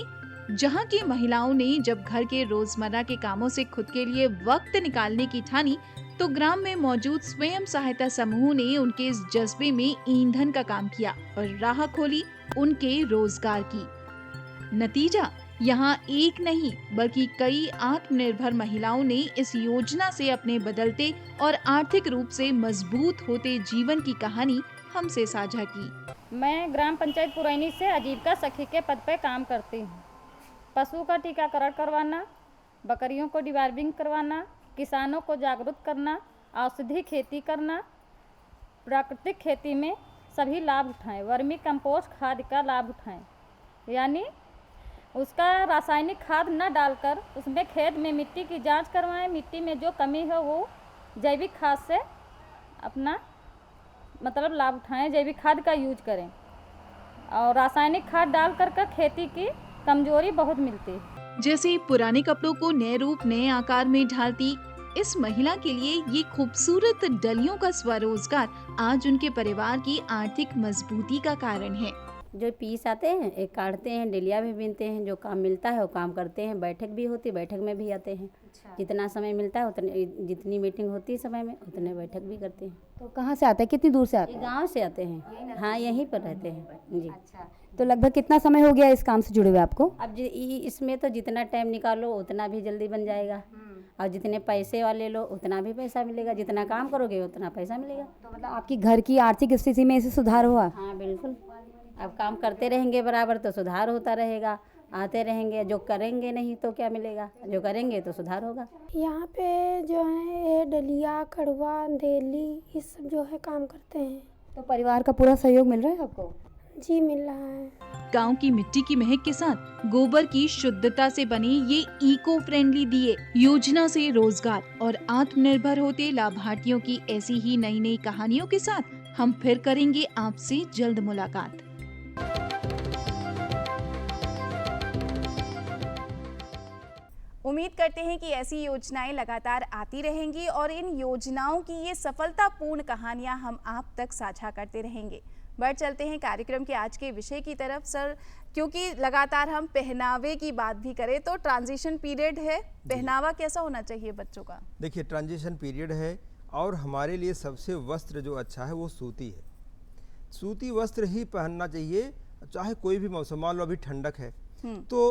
जहां की महिलाओं ने जब घर के रोजमर्रा के कामों से खुद के लिए वक्त निकालने की ठानी, तो ग्राम में मौजूद स्वयं सहायता समूह ने उनके इस जज्बे में ईंधन का काम किया और राह खोली उनके रोजगार की। नतीजा यहाँ एक नहीं बल्कि कई आत्मनिर्भर महिलाओं ने इस योजना से अपने बदलते और आर्थिक रूप से मजबूत होते जीवन की कहानी हमसे साझा की। मैं ग्राम पंचायत पुरैनी से आजीविका सखी के पद पर काम करती हूँ। पशु का टीकाकरण करवाना, बकरियों को डिवार्मिंग करवाना, किसानों को जागरूक करना, औषधि खेती करना, प्राकृतिक खेती में सभी लाभ उठाएं, वर्मी कंपोस्ट खाद का लाभ उठाएं, यानी उसका रासायनिक खाद न डालकर उसमें खेत में मिट्टी की जांच करवाएं, मिट्टी में जो कमी है वो जैविक खाद से अपना मतलब लाभ उठाएं, जैविक खाद का यूज करें और रासायनिक खाद डाल कर खेती की कमजोरी बहुत मिलती है। जैसे पुराने कपड़ों को नए रूप नए आकार में ढालती इस महिला के लिए ये खूबसूरत डलियों का स्वरोजगार आज उनके परिवार की आर्थिक मजबूती का कारण है। जो पीस आते हैं, एक काटते हैं, डलिया भी बीनते हैं, जो काम मिलता है वो काम करते हैं। बैठक भी होती, बैठक में भी आते हैं। जितना समय मिलता है उतने, जितनी मीटिंग होती है समय में उतने बैठक भी करते हैं। तो कहाँ से आते हैं, कितनी दूर से आते हैं? गांव से आते हैं। हाँ, यहीं पर रहते हैं जी। अच्छा, तो लगभग कितना समय हो गया इस काम से जुड़े हुए आपको? अब इसमें तो जितना टाइम निकालो उतना भी जल्दी बन जाएगा और जितने पैसे वाले लो उतना भी पैसा मिलेगा, जितना काम करोगे उतना पैसा मिलेगा। तो मतलब आपकी घर की आर्थिक स्थिति में इससे सुधार हुआ? हाँ बिल्कुल, अब काम करते रहेंगे बराबर तो सुधार होता रहेगा, आते रहेंगे। जो करेंगे नहीं तो क्या मिलेगा, जो करेंगे तो सुधार होगा। यहाँ पे जो है ये डलिया, कड़वा, अंधेली ये सब जो है काम करते हैं। तो परिवार का पूरा सहयोग मिल रहा है आपको? जी मिल रहा है। गांव की मिट्टी की महक के साथ गोबर की शुद्धता से बने ये इको फ्रेंडली दिए योजना से रोजगार और आत्मनिर्भर होते लाभार्थियों की ऐसी ही नई नई कहानियों के साथ हम फिर करेंगे आपसे जल्द मुलाकात। उम्मीद करते हैं कि ऐसी योजनाएं लगातार आती रहेंगी और इन योजनाओं की ये सफलतापूर्ण कहानियां हम आप तक साझा करते रहेंगे। बढ़ चलते हैं कार्यक्रम के आज के विषय की तरफ सर, क्योंकि लगातार हम पहनावे की बात भी करें तो ट्रांजिशन पीरियड है, पहनावा कैसा होना चाहिए बच्चों का? देखिए, ट्रांजिशन पीरियड है और हमारे लिए सबसे वस्त्र जो अच्छा है वो सूती है। सूती वस्त्र ही पहनना चाहिए, चाहे कोई भी मौसम। मान लो अभी ठंडक है तो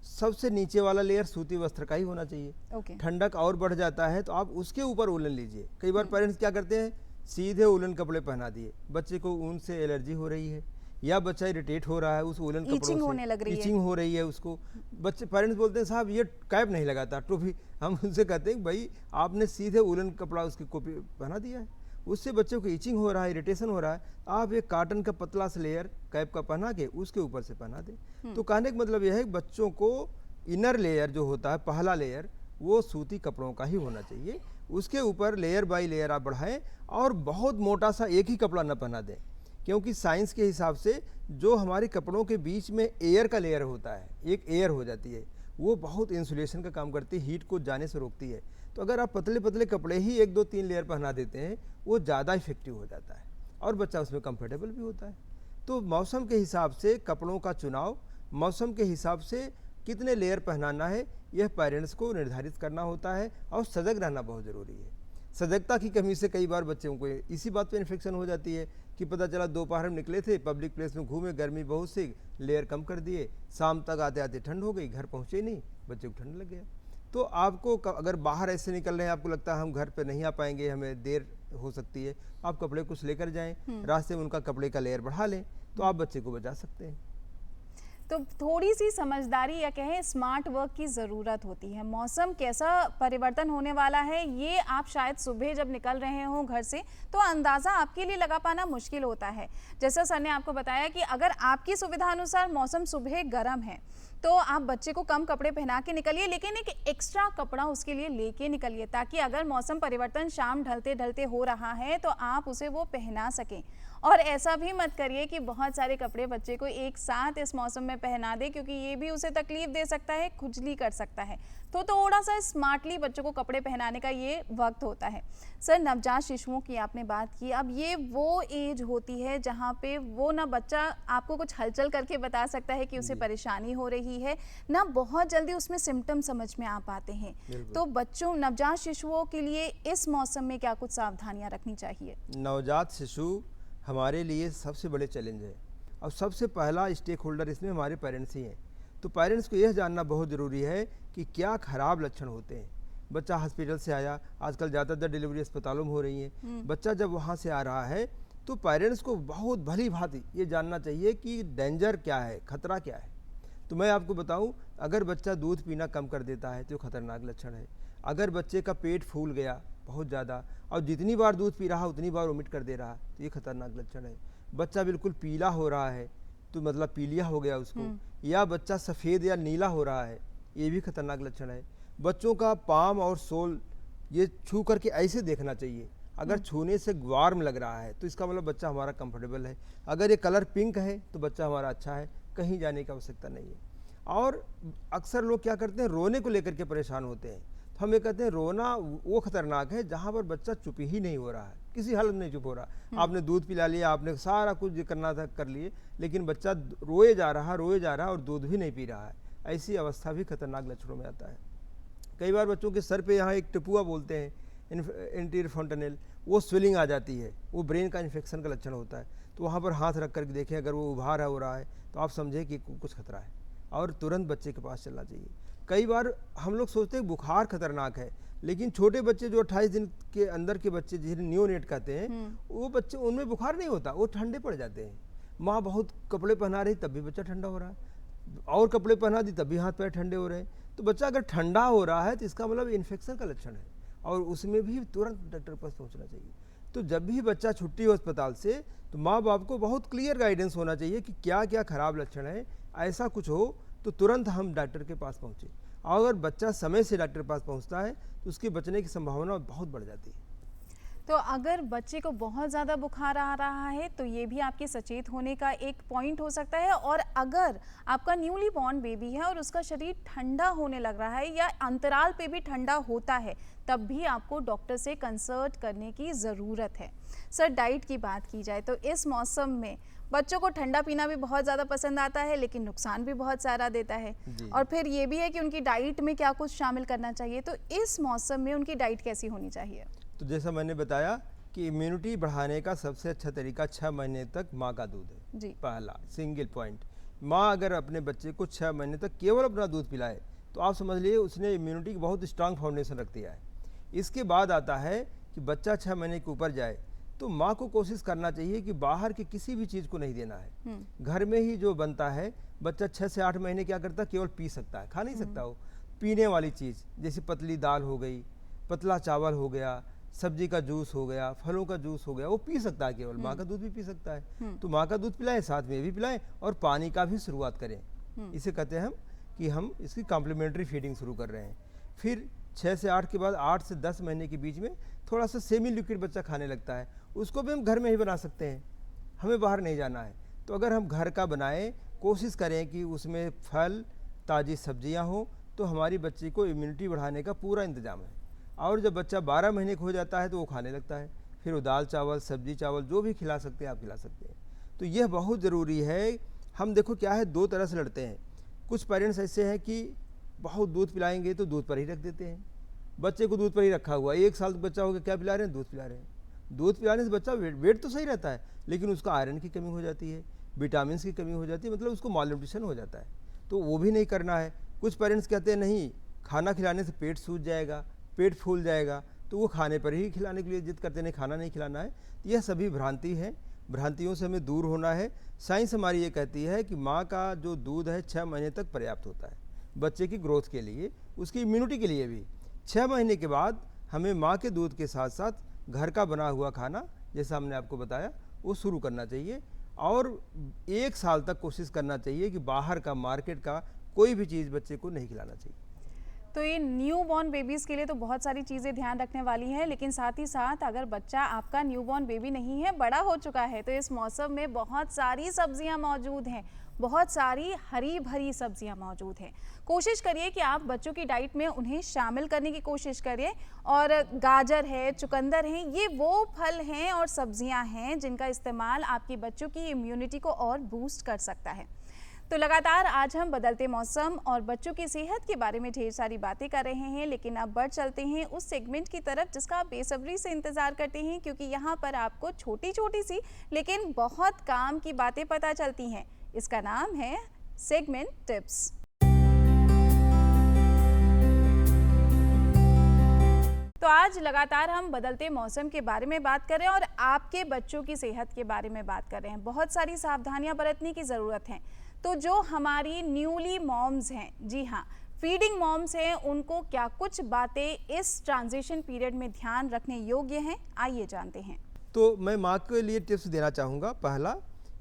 सबसे नीचे वाला लेयर सूती वस्त्र का ही होना चाहिए। ओके। ठंडक और बढ़ जाता है तो आप उसके ऊपर वूलन लीजिए। कई बार पेरेंट्स क्या करते हैं, सीधे वूलन कपड़े पहना दिए, बच्चे को ऊन से एलर्जी हो रही है या बच्चा इरिटेट हो रहा है उस वूलन कपड़ों से, होने लग रही है, इचिंग हो रही है उसको। बच्चे पेरेंट्स बोलते हैं साहब ये कैप नहीं लगाता, टोपी। हम उनसे कहते हैं भाई आपने सीधे वूलन कपड़ा उसकी कॉपी पहना दिया है, उससे बच्चों को इचिंग हो रहा है, इरिटेशन हो रहा है। आप एक कॉटन का पतला सा लेयर कैप का पहना के उसके ऊपर से पहना दें। तो कहने का मतलब यह है कि बच्चों को इनर लेयर जो होता है, पहला लेयर, वो सूती कपड़ों का ही होना चाहिए। उसके ऊपर लेयर बाय लेयर आप बढ़ाएं और बहुत मोटा सा एक ही कपड़ा न पहना दें, क्योंकि साइंस के हिसाब से जो हमारे कपड़ों के बीच में एयर का लेयर होता है, एक एयर हो जाती है, वो बहुत इंसुलेशन का काम करती है, हीट को जाने से रोकती है। तो अगर आप पतले पतले कपड़े ही 1 2 3 लेयर पहना देते हैं, वो ज़्यादा इफेक्टिव हो जाता है और बच्चा उसमें कंफर्टेबल भी होता है। तो मौसम के हिसाब से कपड़ों का चुनाव, मौसम के हिसाब से कितने लेयर पहनाना है, यह पेरेंट्स को निर्धारित करना होता है और सजग रहना बहुत ज़रूरी है। सजगता की कमी से कई बार बच्चों को इसी बात पे इन्फेक्शन हो जाती है कि पता चला दोपहर में निकले थे, पब्लिक प्लेस में घूमे, गर्मी बहुत सी, लेयर कम कर दिए, शाम तक आते आते ठंड हो गई, घर पहुँचे नहीं, बच्चे को ठंड लग गया। तो आपको अगर बाहर ऐसे निकल रहे हैं, आपको लगता है हम घर पे नहीं आ पाएंगे, हमें देर हो सकती है, आप कपड़े कुछ लेकर जाएं, रास्ते में उनका कपड़े का लेयर बढ़ा लें, तो आप बच्चे को बचा सकते हैं। तो थोड़ी सी समझदारी या कहें स्मार्ट वर्क की ज़रूरत होती है। मौसम कैसा परिवर्तन होने वाला है, ये आप शायद सुबह जब निकल रहे हो घर से तो अंदाज़ा आपके लिए लगा पाना मुश्किल होता है। जैसा सर ने आपको बताया कि अगर आपकी सुविधा अनुसार मौसम सुबह गर्म है तो आप बच्चे को कम कपड़े पहना के निकलिए, लेकिन एक एक्स्ट्रा कपड़ा उसके लिए लेके निकलिए, ताकि अगर मौसम परिवर्तन शाम ढलते ढलते हो रहा है तो आप उसे वो पहना सकें। और ऐसा भी मत करिए कि बहुत सारे कपड़े बच्चे को एक साथ इस मौसम में पहना दे, क्योंकि ये भी उसे तकलीफ दे सकता है, खुजली कर सकता है। तो थोड़ा सा स्मार्टली बच्चों को कपड़े पहनाने का ये वक्त होता है। सर, नवजात शिशुओं की आपने बात की, अब ये वो एज होती है जहाँ पे वो ना बच्चा आपको कुछ हलचल करके बता सकता है कि उसे परेशानी हो रही है, ना बहुत जल्दी उसमें सिम्टम समझ में आ पाते हैं। तो बच्चों, नवजात शिशुओं के लिए इस मौसम में क्या कुछ सावधानियाँ रखनी चाहिए? नवजात शिशु हमारे लिए सबसे बड़े चैलेंज है और सबसे पहला स्टेक होल्डर इसमें हमारे पेरेंट्स ही हैं। तो पेरेंट्स को यह जानना बहुत ज़रूरी है कि क्या खराब लक्षण होते हैं। बच्चा हॉस्पिटल से आया, आजकल ज़्यादातर डिलीवरी अस्पतालों में हो रही हैं, बच्चा जब वहाँ से आ रहा है तो पेरेंट्स को बहुत भली भांति ये जानना चाहिए कि डेंजर क्या है, खतरा क्या है। तो मैं आपको बताऊं, अगर बच्चा दूध पीना कम कर देता है तो खतरनाक लक्षण है। अगर बच्चे का पेट फूल गया बहुत ज़्यादा और जितनी बार दूध पी रहा उतनी बार वोमिट कर दे रहा तो ये खतरनाक लक्षण है। बच्चा बिल्कुल पीला हो रहा है तो मतलब पीलिया हो गया उसको, या बच्चा सफ़ेद या नीला हो रहा है, ये भी खतरनाक लक्षण है। बच्चों का पाम और सोल ये छू करके ऐसे देखना चाहिए, अगर छूने से वार्म लग रहा है तो इसका मतलब बच्चा हमारा कंफर्टेबल है। अगर ये कलर पिंक है तो बच्चा हमारा अच्छा है, कहीं जाने की आवश्यकता नहीं है। और अक्सर लोग क्या करते हैं, रोने को लेकर के परेशान होते हैं। तो हम ये कहते हैं रोना वो खतरनाक है जहाँ पर बच्चा चुप ही नहीं हो रहा है, किसी हालत में नहीं चुप हो रहा। आपने दूध पिला लिया, आपने सारा कुछ जो करना था कर लिए, लेकिन बच्चा रोए जा रहा और दूध भी नहीं पी रहा है, ऐसी अवस्था भी खतरनाक लक्षणों में आता है। कई बार बच्चों के सर पे यहाँ एक टिपुआ बोलते हैं, इंटीरियर फॉन्टेनेल, वो स्वेलिंग आ जाती है, वो ब्रेन का इन्फेक्शन का लक्षण होता है। तो वहाँ पर हाथ रख करके देखें, अगर वो उभार हो रहा है तो आप समझें कि कुछ खतरा है और तुरंत बच्चे के पास चलना चाहिए। कई बार हम लोग सोचते हैं बुखार खतरनाक है, लेकिन छोटे बच्चे जो 28 दिन के अंदर के बच्चे जिन्हें नियोनेट कहते हैं, वो बच्चे, उनमें बुखार नहीं होता, वो ठंडे पड़ जाते हैं। माँ बहुत कपड़े पहना रही तब भी बच्चा ठंडा हो रहा है, और कपड़े पहना दी तब भी हाथ पैर ठंडे हो रहे हैं। तो बच्चा अगर ठंडा हो रहा है तो इसका मतलब इन्फेक्शन का लक्षण है और उसमें भी तुरंत डॉक्टर के पास पहुँचना चाहिए। तो जब भी बच्चा छुट्टी हो अस्पताल से तो माँ बाप को बहुत क्लियर गाइडेंस होना चाहिए कि क्या क्या खराब लक्षण है, ऐसा कुछ हो तो तुरंत हम डॉक्टर के पास पहुँचें। और अगर बच्चा समय से डॉक्टर के पास पहुँचता है तो उसके बचने की संभावना बहुत बढ़ जाती है। तो अगर बच्चे को बहुत ज़्यादा बुखार आ रहा है तो ये भी आपके सचेत होने का एक पॉइंट हो सकता है। और अगर आपका न्यूली बॉर्न बेबी है और उसका शरीर ठंडा होने लग रहा है या अंतराल पे भी ठंडा होता है, तब भी आपको डॉक्टर से कंसल्ट करने की ज़रूरत है। सर, डाइट की बात की जाए तो इस मौसम में बच्चों को ठंडा पीना भी बहुत ज़्यादा पसंद आता है, लेकिन नुकसान भी बहुत सारा देता है। और फिर ये भी है कि उनकी डाइट में क्या कुछ शामिल करना चाहिए, तो इस मौसम में उनकी डाइट कैसी होनी चाहिए? तो जैसा मैंने बताया कि इम्यूनिटी बढ़ाने का सबसे अच्छा तरीका 6 महीने तक माँ का दूध है। जी। पहला सिंगल पॉइंट। माँ अगर अपने बच्चे को 6 महीने तक केवल अपना दूध पिलाए तो आप समझ लीजिए उसने इम्यूनिटी की बहुत स्ट्रांग फाउंडेशन रख दिया है। इसके बाद आता है कि बच्चा 6 महीने के ऊपर जाए तो माँ को कोशिश करना चाहिए कि बाहर की किसी भी चीज़ को नहीं देना है। घर में ही जो बनता है, बच्चा 6 से 8 महीने क्या करता है, केवल पी सकता है, खा नहीं सकता। वो पीने वाली चीज़ जैसे पतली दाल हो गई, पतला चावल हो गया, सब्जी का जूस हो गया, फलों का जूस हो गया, वो पी सकता है केवल। माँ का दूध भी पी सकता है। तो माँ का दूध पिलाएं, साथ में ये भी पिलाएं और पानी का भी शुरुआत करें। इसे कहते हैं हम कि हम इसकी कॉम्प्लीमेंट्री फीडिंग शुरू कर रहे हैं। फिर 6 से 8 के बाद 8 से 10 महीने के बीच में थोड़ा सा सेमी लिक्विड बच्चा खाने लगता है, उसको भी हम घर में ही बना सकते हैं, हमें बाहर नहीं जाना है। तो अगर हम घर का बनाएं, कोशिश करें कि उसमें फल, ताज़ी सब्जियां हों, तो हमारी बच्ची को इम्यूनिटी बढ़ाने का पूरा इंतजाम है। और जब बच्चा 12 महीने का हो जाता है तो वो खाने लगता है, फिर वो दाल चावल, सब्जी चावल जो भी खिला सकते हैं आप खिला सकते हैं। तो यह बहुत ज़रूरी है। हम देखो क्या है, दो तरह से लड़ते हैं। कुछ पेरेंट्स ऐसे हैं कि बहुत दूध पिलाएंगे तो दूध पर ही रख देते हैं, बच्चे को दूध पर ही रखा हुआ है। 1 साल का बच्चा हो गया, क्या पिला रहे हैं, दूध पिला रहे हैं। दूध पिलाने से बच्चा वेट तो सही रहता है, लेकिन उसका आयरन की कमी हो जाती है, विटामिन की कमी हो जाती है, मतलब उसको मालन्यूट्रिशन हो जाता है। तो वो भी नहीं करना है। कुछ पेरेंट्स कहते हैं नहीं, खाना खिलाने से पेट सूज जाएगा, पेट फूल जाएगा, तो वो खाने पर ही खिलाने के लिए जिद करते नहीं, खाना नहीं खिलाना है। तो यह सभी भ्रांति है, भ्रांतियों से हमें दूर होना है। साइंस हमारी ये कहती है कि माँ का जो दूध है 6 महीने तक पर्याप्त होता है बच्चे की ग्रोथ के लिए, उसकी इम्यूनिटी के लिए भी। 6 महीने के बाद हमें माँ के दूध के साथ साथ घर का बना हुआ खाना, जैसा हमने आपको बताया, वो शुरू करना चाहिए। और 1 साल तक कोशिश करना चाहिए कि बाहर का, मार्केट का कोई भी चीज़ बच्चे को नहीं खिलाना चाहिए। तो ये न्यू बॉर्न बेबीज़ के लिए तो बहुत सारी चीज़ें ध्यान रखने वाली हैं, लेकिन साथ ही साथ अगर बच्चा आपका न्यू बॉर्न बेबी नहीं है, बड़ा हो चुका है, तो इस मौसम में बहुत सारी सब्जियां मौजूद हैं, बहुत सारी हरी भरी सब्जियां मौजूद हैं। कोशिश करिए कि आप बच्चों की डाइट में उन्हें शामिल करने की कोशिश करिए। और गाजर है, चुकंदर है, ये वो फल हैं और सब्जियां हैं जिनका इस्तेमाल आपके बच्चों की इम्यूनिटी को और बूस्ट कर सकता है। तो लगातार आज हम बदलते मौसम और बच्चों की सेहत के बारे में ढेर सारी बातें कर रहे हैं, लेकिन अब बढ़ चलते हैं उस सेगमेंट की तरफ जिसका आप बेसब्री से इंतज़ार करते हैं, क्योंकि यहाँ पर आपको छोटी छोटी सी लेकिन बहुत काम की बातें पता चलती हैं। इसका नाम है सेगमेंट टिप्स। तो आज लगातार हम बदलते मौसम के बारे में बात कर रहे हैं और आपके बच्चों की सेहत के बारे में बात कर रहे हैं। बहुत सारी सावधानियां बरतने की ज़रूरत है। तो जो हमारी न्यूली मॉम्स हैं, जी हाँ, फीडिंग मॉम्स हैं, उनको क्या कुछ बातें इस ट्रांजिशन पीरियड में ध्यान रखने योग्य हैं, आइए जानते हैं। तो मैं माँ के लिए टिप्स देना चाहूँगा। पहला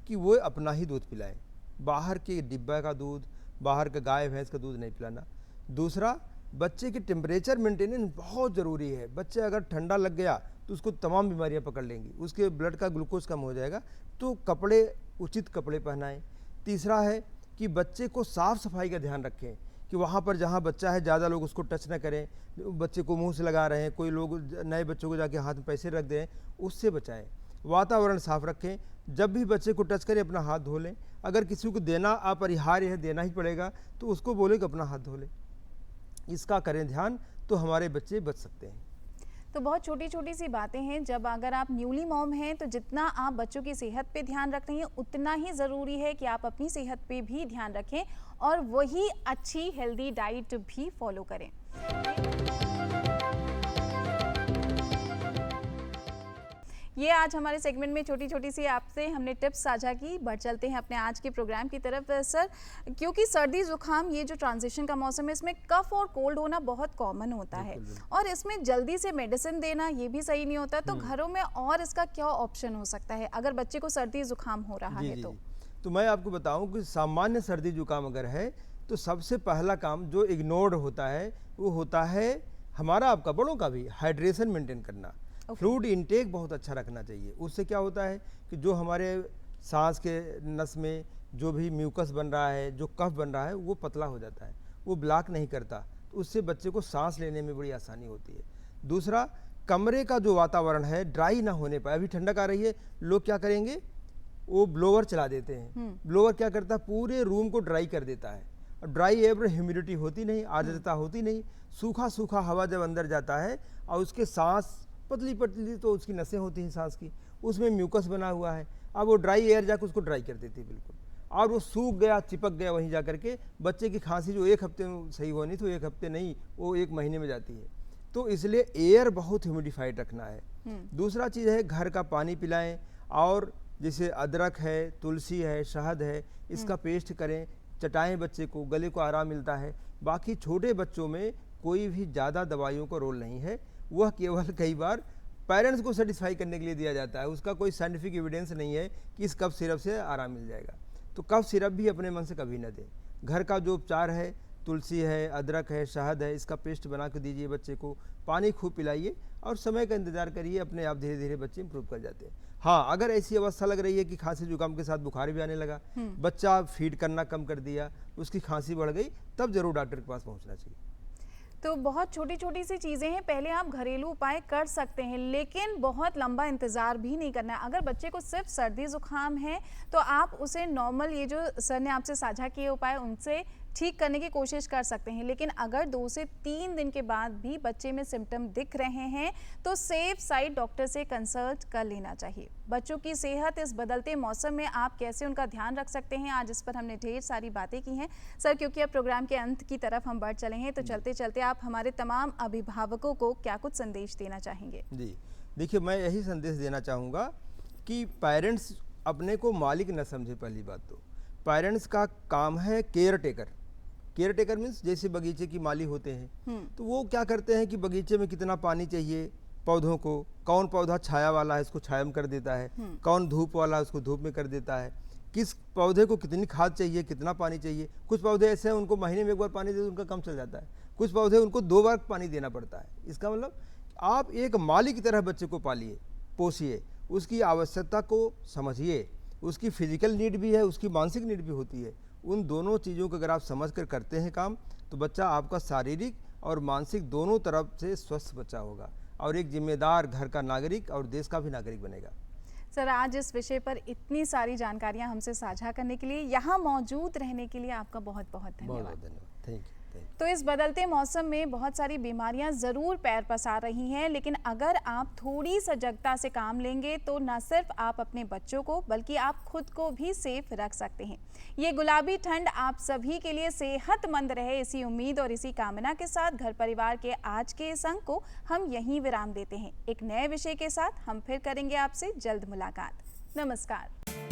कि वो अपना ही दूध पिलाए, बाहर के डिब्बा का दूध, बाहर का गाय भैंस का दूध नहीं पिलाना। दूसरा, बच्चे की टेम्परेचर मेंटेनेंस बहुत ज़रूरी है। बच्चे अगर ठंडा लग गया तो उसको तमाम बीमारियां पकड़ लेंगी, उसके ब्लड का ग्लूकोज कम हो जाएगा। तो कपड़े, उचित कपड़े पहनाएं। तीसरा है कि बच्चे को साफ़ सफाई का ध्यान रखें कि वहाँ पर जहाँ बच्चा है ज़्यादा लोग उसको टच न करें, बच्चे को मुंह से लगा रहे हैं, कोई लोग नए बच्चों को जाके हाथ में पैसे रख दें, उससे बचाएं। वातावरण साफ रखें। जब भी बच्चे को टच करें अपना हाथ धो लें। अगर किसी को देना अपरिहार्य है, देना ही पड़ेगा, तो उसको बोले कि अपना हाथ धो लें। इसका करें ध्यान, तो हमारे बच्चे बच सकते हैं। तो बहुत छोटी छोटी सी बातें हैं। जब अगर आप न्यूली मॉम हैं तो जितना आप बच्चों की सेहत पे ध्यान रख रही हैं, उतना ही ज़रूरी है कि आप अपनी सेहत पे भी ध्यान रखें और वही अच्छी हेल्दी डाइट भी फॉलो करें। ये आज हमारे सेगमेंट में छोटी छोटी सी आपसे हमने टिप्स साझा की। बढ़ चलते हैं अपने आज के प्रोग्राम की तरफ। सर, क्योंकि सर्दी जुकाम, ये जो ट्रांजिशन का मौसम है, इसमें कफ और कोल्ड होना बहुत कॉमन होता है और इसमें जल्दी से मेडिसिन देना ये भी सही नहीं होता। तो घरों में और इसका क्या ऑप्शन हो सकता है अगर बच्चे को सर्दी जुकाम हो रहा है? तो मैं आपको बताऊं कि सामान्य सर्दी जुकाम अगर है तो सबसे पहला काम जो इग्नोर्ड होता है वो होता है हमारा, आपका, बड़ों का भी, हाइड्रेशन मेंटेन करना। फ्लूइड इनटेक बहुत अच्छा रखना चाहिए। उससे क्या होता है कि जो हमारे सांस के नस में जो भी म्यूकस बन रहा है, जो कफ बन रहा है, वो पतला हो जाता है, वो ब्लॉक नहीं करता। तो उससे बच्चे को सांस लेने में बड़ी आसानी होती है। दूसरा, कमरे का जो वातावरण है ड्राई ना होने पाए। अभी ठंडक आ रही है, लोग क्या करेंगे, वो ब्लोअर चला देते हैं। ब्लोअर क्या करता है, पूरे रूम को ड्राई कर देता है। और ड्राई एयर में ह्यूमिडिटी होती नहीं, आर्द्रता होती नहीं, सूखा सूखा हवा जब अंदर जाता है और उसके सांस पतली पतली, तो उसकी नसें होती हैं सांस की, उसमें म्यूकस बना हुआ है। अब वो ड्राई एयर जाकर उसको ड्राई कर देती है बिल्कुल। और वो सूख गया, चिपक गया वहीं जा करके, बच्चे की खांसी जो एक हफ्ते में सही होनी तो एक हफ्ते नहीं, वो एक महीने में जाती है। तो इसलिए एयर बहुत ह्यूमिडिफाइड रखना है। दूसरा चीज़ है घर का पानी पिलाएं, और जैसे अदरक है, तुलसी है, शहद है, इसका पेस्ट करें, चटाएं बच्चे को, गले को आराम मिलता है। बाकी छोटे बच्चों में कोई भी ज़्यादा दवाइयों का रोल नहीं है, वह केवल कई बार पेरेंट्स को सेटिस्फाई करने के लिए दिया जाता है। उसका कोई साइंटिफिक एविडेंस नहीं है कि इस कफ सिरप से आराम मिल जाएगा। तो कफ सिरप भी अपने मन से कभी न दें। घर का जो उपचार है, तुलसी है, अदरक है, शहद है, इसका पेस्ट बना के दीजिए बच्चे को, पानी खूब पिलाइए और समय का इंतजार करिए, अपने आप धीरे धीरे बच्चे इंप्रूव कर जाते हैं। हाँ, अगर ऐसी अवस्था लग रही है कि खांसी जुकाम के साथ बुखार भी आने लगा, बच्चा फीड करना कम कर दिया, उसकी खांसी बढ़ गई, तब जरूर डॉक्टर के पास पहुंचना चाहिए। तो बहुत छोटी छोटी सी चीज़ें हैं, पहले आप घरेलू उपाय कर सकते हैं, लेकिन बहुत लंबा इंतज़ार भी नहीं करना है। अगर बच्चे को सिर्फ सर्दी ज़ुकाम है तो आप उसे नॉर्मल, ये जो सर ने आपसे साझा किए उपाय, उनसे ठीक करने की कोशिश कर सकते हैं। लेकिन अगर 2 से 3 दिन के बाद भी बच्चे में सिम्टम दिख रहे हैं तो सेफ साइड डॉक्टर से कंसल्ट कर लेना चाहिए। बच्चों की सेहत इस बदलते मौसम में आप कैसे उनका ध्यान रख सकते हैं, आज इस पर हमने ढेर सारी बातें की हैं। सर, क्योंकि अब प्रोग्राम के अंत की तरफ हम बढ़ चले हैं, तो चलते चलते आप हमारे तमाम अभिभावकों को क्या कुछ संदेश देना चाहेंगे? जी देखिए, मैं यही संदेश देना चाहूँगा कि पेरेंट्स अपने को मालिक न समझे। पहली बात तो पेरेंट्स का काम है care taker. Care taker means जैसे बगीचे की माली होते हैं, तो वो क्या करते हैं कि बगीचे में कितना पानी चाहिए पौधों को, कौन पौधा छाया वाला है उसको छाया में कर देता है, कौन धूप वाला है उसको धूप में कर देता है, किस पौधे को कितनी खाद चाहिए, कितना पानी चाहिए। कुछ पौधे ऐसे हैं उनको महीने में एक बार पानी दे उनका काम चल जाता है, कुछ पौधे उनको 2 बार पानी देना पड़ता है। इसका मतलब आप एक माली की तरह बच्चे को पालिए, पोसिए, उसकी आवश्यकता को समझिए। उसकी फिजिकल नीड भी है, उसकी मानसिक नीड भी होती है। उन दोनों चीज़ों को अगर आप समझ कर करते हैं काम, तो बच्चा आपका शारीरिक और मानसिक दोनों तरफ से स्वस्थ बच्चा होगा और एक जिम्मेदार घर का नागरिक और देश का भी नागरिक बनेगा। सर, आज इस विषय पर इतनी सारी जानकारियां हमसे साझा करने के लिए, यहाँ मौजूद रहने के लिए आपका बहुत बहुत धन्यवाद। बहुत धन्यवाद, थैंक यू। तो इस बदलते मौसम में बहुत सारी बीमारियां ज़रूर पैर पसार रही हैं, लेकिन अगर आप थोड़ी सजगता से काम लेंगे तो न सिर्फ आप अपने बच्चों को बल्कि आप खुद को भी सेफ रख सकते हैं। ये गुलाबी ठंड आप सभी के लिए सेहतमंद रहे, इसी उम्मीद और इसी कामना के साथ घर परिवार के आज के इस अंक को हम यहीं विराम देते हैं। एक नए विषय के साथ हम फिर करेंगे आपसे जल्द मुलाकात। नमस्कार।